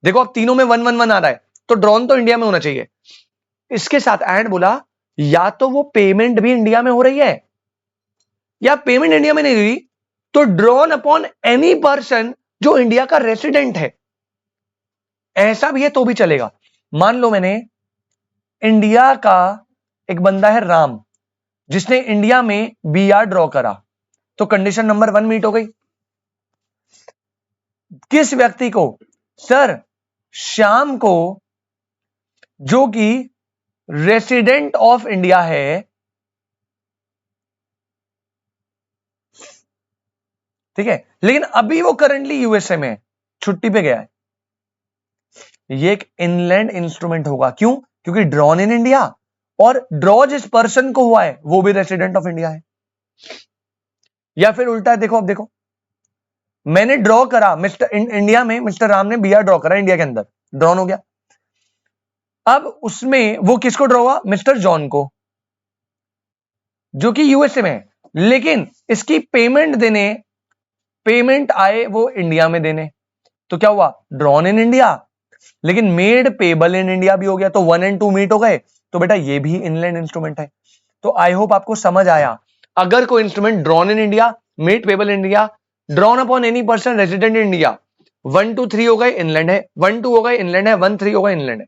देखो अब तीनों में 1 1 1 आ रहा है, तो ड्रॉन तो इंडिया में होना चाहिए। इसके साथ एंड बोला, या तो वो पेमेंट भी इंडिया में हो रही है, या पेमेंट इंडिया में नहीं हुई, तो ड्रॉन अपॉन एनी पर्सन जो इंडिया का रेसिडेंट है, ऐसा भी है तो भी चलेगा। मान लो मैंने इंडिया का एक बंदा है राम, जिसने इंडिया में बीआर ड्रॉ करा, तो कंडीशन नंबर 1 मीट हो गई। किस व्यक्ति को, सर श्याम को, जो कि रेसिडेंट ऑफ इंडिया है, ठीक है, लेकिन अभी वो करंटली यूएसए में है, छुट्टी पे गया है। ये एक इनलैंड इंस्ट्रूमेंट होगा, क्यों, क्योंकि ड्रॉन इन इंडिया, और ड्रॉ जिस पर्सन को हुआ है वो भी रेसिडेंट ऑफ इंडिया है। या फिर उल्टा है, देखो अब देखो, मैंने ड्रॉ करा मिस्टर इंडिया में, मिस्टर राम ने बीआर ड्रॉ करा इंडिया के अंदर, ड्रॉन हो गया। अब उसमें वो किसको ड्रॉ हुआ, मिस्टर जॉन को, जो कि यूएसए में है, लेकिन इसकी पेमेंट देने, पेमेंट आए वो इंडिया में देने, तो क्या हुआ, ड्रॉन इन इंडिया, लेकिन मेड पेबल इन इंडिया भी हो गया, तो 1 और 2 मीट हो गए, तो बेटा ये भी इनलैंड इंस्ट्रूमेंट है। तो आई होप आपको समझ आया, अगर कोई instrument drawn in India, made payable in India, drawn upon any person resident in India, 1 2 3 हो गए इनलैंड है, 1 2 हो गए इनलैंड है, 1 3 हो गए इनलैंड है।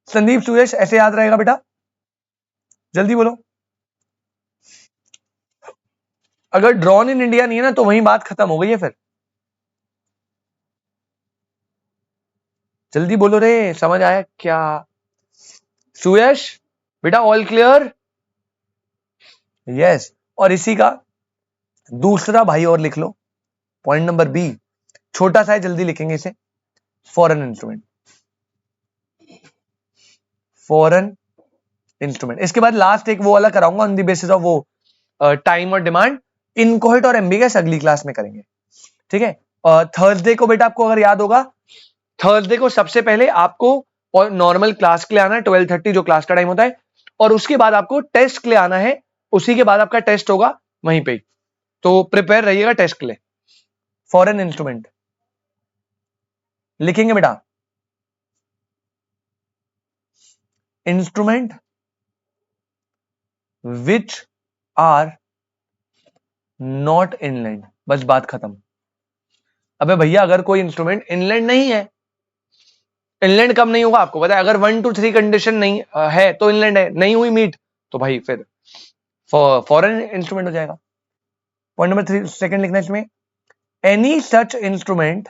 संदीप सुरेश ऐसे याद रहेगा बेटा, जल्दी बोलो। अगर ड्रॉन इन इंडिया नहीं है ना, तो वही बात खत्म हो गई है, फिर जल्दी बोलो रे, समझ आया क्या। सुयश बेटा ऑल क्लियर, यस। और इसी का दूसरा भाई और लिख लो, पॉइंट नंबर बी, छोटा सा है, जल्दी लिखेंगे इसे, फॉरेन इंस्ट्रूमेंट, फॉरेन इंस्ट्रूमेंट। इसके बाद लास्ट एक वो वाला कराऊंगा ऑन द बेसिस ऑफ वो टाइम और डिमांड, इनकोहेट और एम्बिगस अगली क्लास में करेंगे, ठीक है। थर्सडे को बेटा आपको अगर याद होगा, थर्सडे को सबसे पहले आपको और नॉर्मल क्लास के लिए आना है, 12:30 जो क्लास का टाइम होता है, और उसके बाद आपको टेस्ट के लिए आना है, उसी के बाद आपका टेस्ट होगा वहीं पे, तो प्रिपेयर रहिएगा टेस्ट के लिए। फॉरेन इंस्ट्रूमेंट लिखेंगे बेटा, instrument which are not inland, बस बात खत्म। अबे भैया अगर कोई इंस्ट्रूमेंट इनलैंड नहीं है, इनलैंड कब नहीं होगा आपको पता है? अगर 1 to 3 कंडीशन नहीं है तो इनलैंड है, नहीं हुई मीट तो भाई फिर फॉरेन इंस्ट्रूमेंट हो जाएगा। पॉइंट नंबर 3 सेकंड लिखना इसमें, any such instrument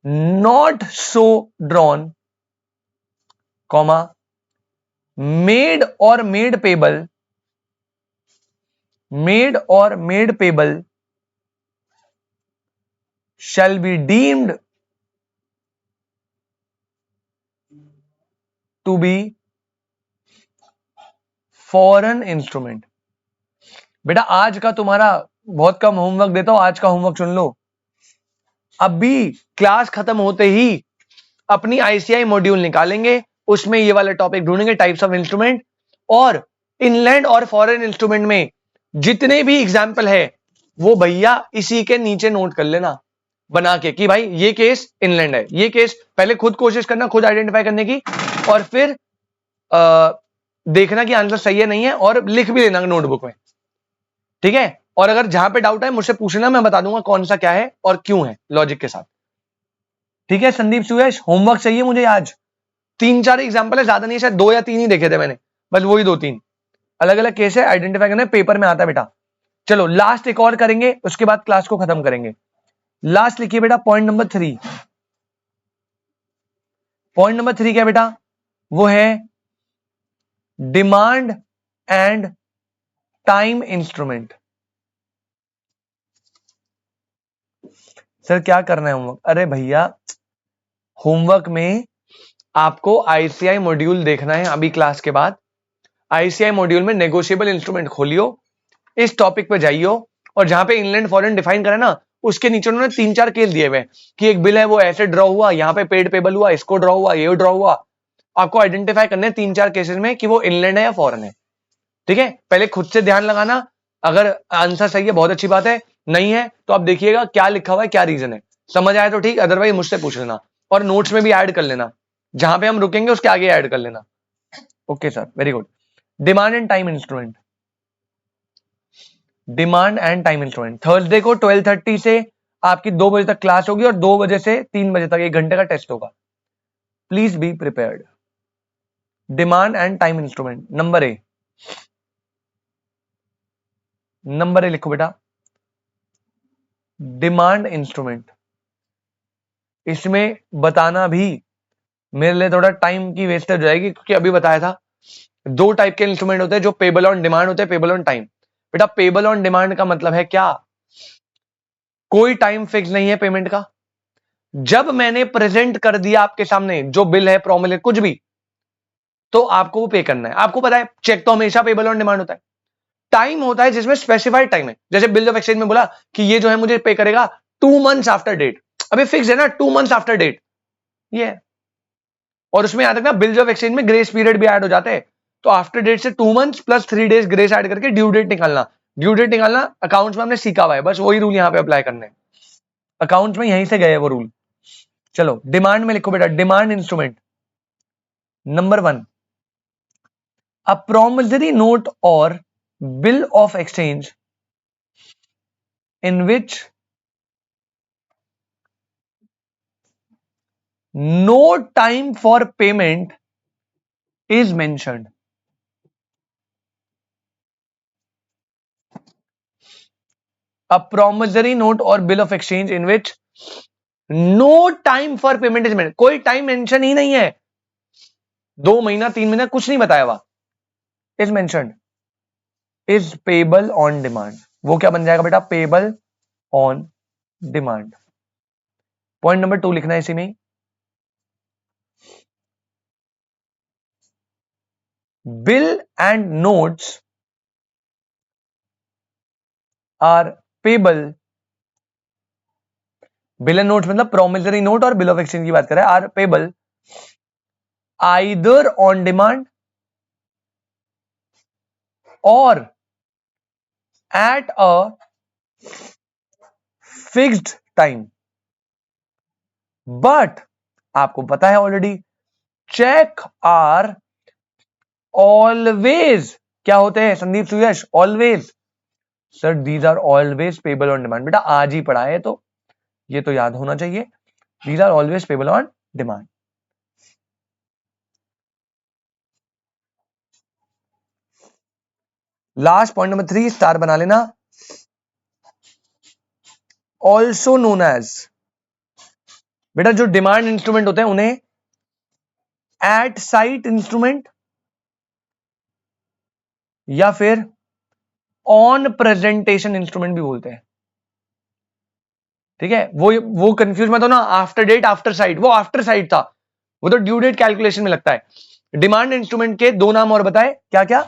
not so drawn comma made or made payable shall be deemed to be foreign instrument। बेटा आज का तुम्हारा बहुत कम होमवर्क देता हूं, आज का होमवर्क सुन लो। अभी क्लास खत्म होते ही अपनी आईसीआई मॉड्यूल निकालेंगे, उसमें ये वाला टॉपिक ढूंढेंगे, टाइप्स ऑफ इंस्ट्रूमेंट, और इनलैंड और फॉरेन इंस्ट्रूमेंट में जितने भी एग्जाम्पल है वो भैया इसी के नीचे नोट कर लेना बना के कि भाई ये केस इनलैंड है, ये केस। पहले खुद कोशिश करना, खुद आइडेंटिफाई करने की, और फिर देखना कि आंसर सही है नहीं है, और लिख भी लेना नोटबुक में, ठीक है? और अगर जहां पे डाउट है मुझसे पूछना, मैं बता दूंगा कौन सा क्या है और क्यों है, लॉजिक के साथ। ठीक है संदीप सुयश, होमवर्क चाहिए मुझे आज। 3-4 एग्जाम्पल है, ज्यादा नहीं, शायद 2 या 3 ही देखे थे मैंने, बस वही 2-3 अलग अलग केस है, आइडेंटिफाई करना है, पेपर में आता है बेटा। चलो लास्ट एक और करेंगे, उसके बाद क्लास को खत्म करेंगे। लास्ट लिखिए बेटा पॉइंट नंबर 3। पॉइंट नंबर 3 क्या बेटा? वो है demand and time instrument. Sir क्या करना है होमवर्क? अरे भैया होमवर्क में आपको आईसीआई मॉड्यूल देखना है अभी क्लास के बाद। आईसीआई मॉड्यूल में नेगोशिएबल इंस्ट्रूमेंट खोलियो, इस टॉपिक पे जाइयो, और जहां पे इनलैंड फॉरेन डिफाइन करा ना, उसके नीचे उन्होंने 3-4 केस दिए हुए कि एक बिल है वो ऐसे ड्रॉ हुआ, यहाँ पे पेड पेबल हुआ, इसको ड्रॉ हुआ, ये ड्रॉ हुआ। आपको आइडेंटिफाई करने 3-4 केसेस में कि वो इनलैंड है या फॉरेन है। ठीक है, पहले खुद से ध्यान लगाना, अगर आंसर सही है बहुत अच्छी बात है, नहीं है तो आप देखिएगा क्या लिखा हुआ है, क्या रीजन है, समझ आए तो ठीक, अदरवाइज मुझसे पूछ लेना, और नोट्स में भी ऐड कर लेना, जहां पे हम रुकेंगे उसके आगे ऐड कर लेना। Okay sir, very good. Demand and time instrument, demand and time instrument. Thursday को 12:30 से आपकी 2 बजे तक क्लास होगी, और 2 बजे से 3 बजे तक 1 घंटे का टेस्ट होगा। Please be prepared. Demand and time instrument, number A, number A लिखो बेटा, डिमांड इंस्ट्रूमेंट। इसमें बताना भी मेरे लिए थोड़ा टाइम की वेस्टेज हो जाएगी, क्योंकि अभी बताया था 2 टाइप के इंस्ट्रूमेंट होते हैं, जो पेबल ऑन डिमांड होते हैं, पेबल ऑन टाइम। बेटा पेबल ऑन डिमांड का मतलब है क्या? कोई टाइम फिक्स नहीं है पेमेंट का, जब मैंने प्रेजेंट कर दिया आपके सामने जो बिल है, प्रॉमिस है, कुछ भी, तो आपको वो पे करना है। आपको पता है चेक तो हमेशा पेबल ऑन डिमांड होता है। टाइम होता है जिसमें स्पेसिफाइड टाइम है, जैसे बिल ऑफ एक्सचेंज में बोला कि ये जो है मुझे पे करेगा 2 मंथ्स आफ्टर डेट, अभी फिक्स है ना 2 मंथ्स आफ्टर डेट, ये है। और उसमें याद रखना बिल्स ऑफ एक्सचेंज में ग्रेस पीरियड भी ऐड हो जाते हैं, तो आफ्टर डेट से 2 months plus 3 days grace add करके ड्यू डेट निकालना। ड्यू डेट निकालना अकाउंट्स में हमने सीखा हुआ है, बस वही रूल यहां पे अप्लाई करने हैं, अकाउंट्स में यहीं से गए वो रूल। चलो डिमांड में लिखो बेटा, demand instrument number 1, a promissory note or bill of exchange in which no time for payment is mentioned। A promissory note or bill of exchange in which no time for payment is mentioned, कोई time mention ही नहीं है, 2 महीना 3 महीना कुछ नहीं बताया हुआ, is mentioned, is payable on demand। वो क्या बन जाएगा बेटा? Payable on demand. Point number 2 लिखना है इसी में, bill and notes are payable, bill and notes मतलब प्रोमिसरी नोट और बिल ऑफ एक्सचेंज की बात कर रहा है, are payable either on demand or at a fixed time, but आपको पता है ऑलरेडी चेक आर ऑलवेज क्या होते हैं Sandeep Suyash? Always. Sir these are always payable on demand, बेटा आज ही पढ़ा है तो ये तो याद होना चाहिए, these are always payable on demand. Last point number 3 star बना लेना, ऑल्सो नोन एज, बेटा जो डिमांड इंस्ट्रूमेंट होते हैं उन्हें एट साइट इंस्ट्रूमेंट या फिर ऑन प्रेजेंटेशन इंस्ट्रूमेंट भी बोलते हैं। ठीक है, वो कंफ्यूज मत हो ना, आफ्टर डेट आफ्टर साइट, वो आफ्टर साइट था, वो तो ड्यू डेट कैलकुलेशन में लगता है। डिमांड इंस्ट्रूमेंट के दो नाम और बताए, क्या क्या?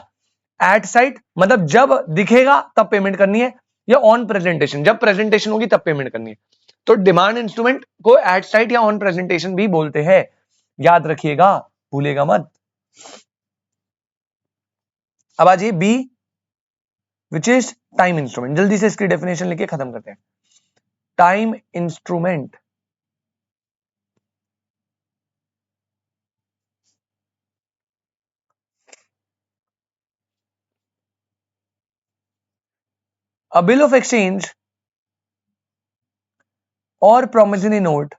एट साइट मतलब जब दिखेगा तब पेमेंट करनी है, या ऑन प्रेजेंटेशन जब प्रेजेंटेशन होगी तब पेमेंट करनी है। तो डिमांड इंस्ट्रूमेंट को एट साइट या ऑन प्रेजेंटेशन भी बोलते हैं, याद रखिएगा, भूलेगा मत। अब आ जाइए B which is time instrument, जल्दी से इसकी डेफिनेशन लेके खत्म करते हैं। Time instrument a bill of exchange or promissory note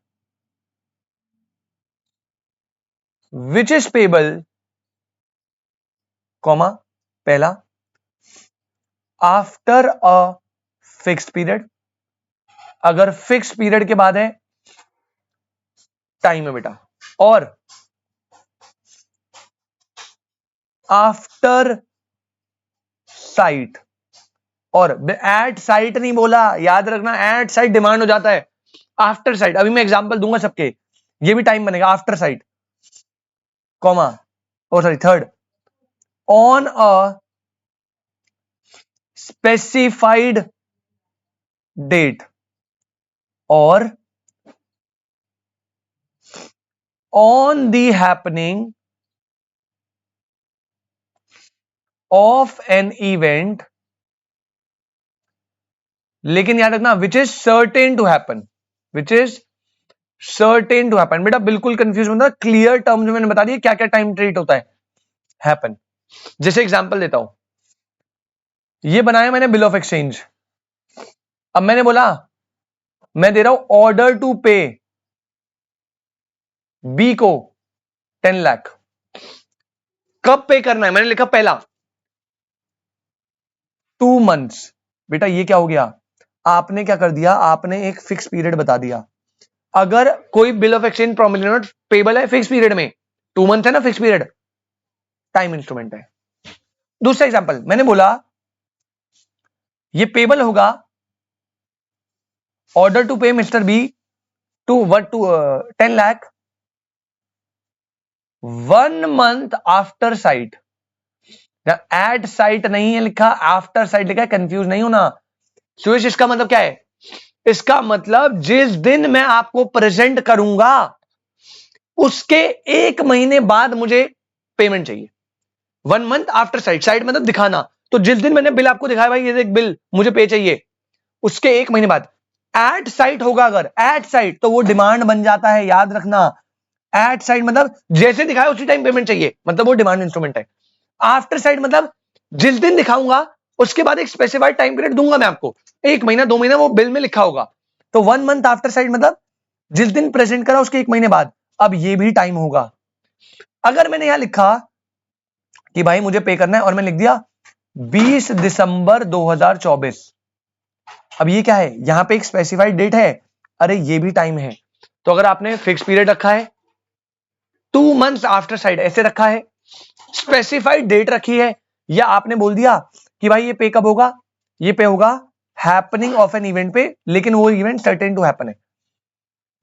which is payable, comma पहला after a fixed period, अगर फिक्स पीरियड के बाद है टाइम है बेटा, और आफ्टर साइट, और एट साइट नहीं बोला, याद रखना, एट साइट डिमांड हो जाता है, आफ्टर साइट अभी मैं एग्जांपल दूंगा सबके, ये भी टाइम बनेगा, after sight comma oh sorry third on a specified date or on the happening of an event, लेकिन याद रखना which is certain to happen, which is certain to happen, बेटा बिल्कुल कंफ्यूज मत, क्लियर टर्म्स में मैंने बता दिया क्या क्या टाइम ट्रीट होता है, हैपन। जैसे एग्जांपल देता हूं, ये बनाया मैंने बिल ऑफ एक्सचेंज, अब मैंने बोला मैं दे रहा हूं ऑर्डर टू पे बी को 10 लाख, कब पे करना है, मैंने लिखा पहला 2 मंथ्स, बेटा ये क्या हो गया, आपने क्या कर दिया, आपने एक फिक्स पीरियड बता दिया। अगर कोई bill of exchange promissory note payable है फिक्स पीरियड में, 2 मंथ है ना फिक्स पीरियड, टाइम इंस्ट्रूमेंट है। दूसरा एग्जांपल मैंने बोला ये पेबल होगा order to pay mister B to 10 lakh 1 month after sight, at sight नहीं है लिखा, आफ्टर साइट लिखा है, कंफ्यूज नहीं होना। सुरेश इसका मतलब क्या है, इसका मतलब जिस दिन मैं आपको प्रेजेंट करूंगा उसके 1 महीने बाद मुझे पेमेंट चाहिए, 1 मंथ आफ्टर साइट, साइट मतलब दिखाना, तो जिस दिन मैंने बिल आपको दिखाया भाई ये देख बिल मुझे पे चाहिए, उसके 1 महीने बाद। एट साइट होगा अगर एट साइट तो वो डिमांड बन जाता है, याद रखना, एट साइट मतलब जैसे दिखाया उसी टाइम पेमेंट चाहिए, मतलब वो डिमांड इंस्ट्रूमेंट है। आफ्टर साइट मतलब जिस दिन दिखाऊंगा उसके बाद एक स्पेसिफाइड टाइम पीरियड दूंगा मैं आपको, 1 महीना 2 महीना वो बिल में लिखा होगा, तो 1 मंथ आफ्टर साइट मतलब जिस दिन प्रेजेंट करा उसके 1 महीने बाद। अब ये भी टाइम होगा, अगर मैंने यहां लिखा कि भाई मुझे पे करना है और मैंने लिख दिया 20 दिसंबर 2024, अब ये क्या है, यहां पे एक स्पेसिफाइड डेट है, अरे ये भी टाइम है, तो अगर आपने फिक्स पीरियड रखा है 2 मंथ्स आफ्टर साइड ऐसे रखा है, स्पेसिफाइड डेट रखी है, या आपने बोल दिया कि भाई ये पे कब होगा, ये पे होगा हैपनिंग ऑफ एन इवेंट पे, लेकिन वो इवेंट सर्टेन टू हैपन है।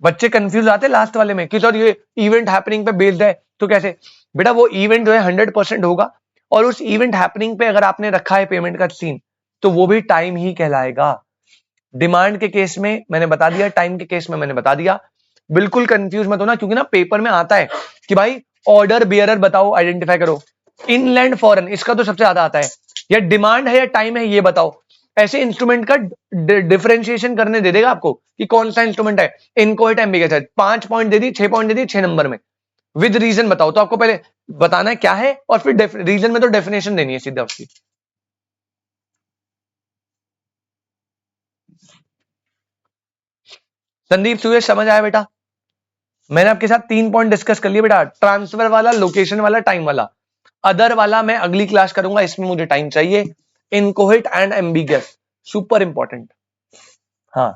बच्चे कंफ्यूज आते हैं लास्ट वाले में कि सर ये इवेंट हैपनिंग पे बेस्ड है, तो कैसे, बेटा वो इवेंट जो है 100% होगा, और उस इवेंट हैपनिंग पे अगर आपने रखा है पेमेंट का सीन तो वो भी टाइम ही कहलाएगा। डिमांड के केस में मैंने बता दिया, टाइम के केस में मैंने बता दिया, बिल्कुल कंफ्यूज मत होना, क्योंकि ना पेपर में आता है कि भाई ऑर्डर बियरर बताओ, आइडेंटिफाई करो, इनलैंड फॉरेन इसका तो सबसे ज्यादा आता है, या डिमांड है या टाइम है ये बताओ, ऐसे इंस्ट्रूमेंट का डिफरेंशिएशन करने दे देगा आपको कि कौन सा इंस्ट्रूमेंट है, इनकोहेट एम्बिगस है, 5 पॉइंट दे दी, 6 पॉइंट दे दी, 6 नंबर में विद रीजन बताओ, तो आपको पहले बताना है क्या है और फिर रीजन में तो डेफिनेशन देनी है सीधा उसकी। संदीप सुरेश समझ आया बेटा? मैंने आपके साथ 3 पॉइंट डिस्कस कर लिए बेटा, ट्रांसफर वाला, लोकेशन वाला, टाइम वाला। अदर वाला मैं अगली क्लास करूंगा, इसमें मुझे टाइम चाहिए। इनकोहेट एंड एम्बिगस सुपर इंपॉर्टेंट। हाँ,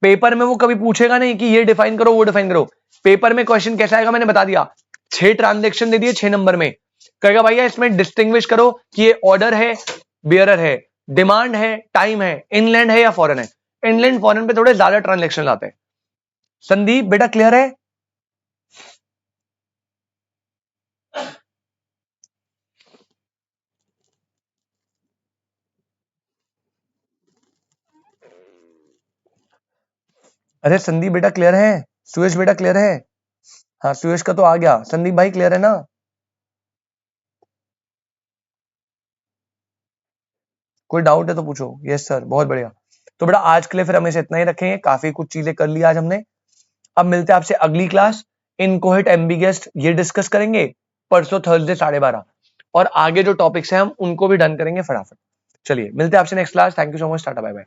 पेपर में वो कभी पूछेगा नहीं कि ये डिफाइन करो वो डिफाइन करो। पेपर में क्वेश्चन कैसा आएगा मैंने बता दिया, 6 ट्रांजेक्शन दे दिए 6 नंबर में, कहेगा भैया इसमें डिस्टिंग्विश करो कि ये ऑर्डर है, बियरर है, डिमांड है, टाइम है, इनलैंड है या फॉरेन है। इनलैंड फॉरेन पे थोड़े ज्यादा ट्रांजेक्शन लाते हैं। संदीप बेटा क्लियर है? अरे संदीप बेटा क्लियर है? सुयश बेटा क्लियर है? हाँ सुयश का तो आ गया, संदीप भाई क्लियर है ना? कोई डाउट है तो पूछो। यस सर, बहुत बढ़िया। तो बेटा आज के लिए फिर हमें इतना ही रखेंगे, काफी कुछ चीजें कर ली आज हमने। अब मिलते हैं आपसे अगली क्लास, इनकोहेट एम्बिगस ये डिस्कस करेंगे परसों थर्सडे 12:30, और आगे जो टॉपिक्स हैं हम उनको भी डन करेंगे फटाफट। चलिए मिलते हैं आपसे next class. Thank you so much, tata bye bye.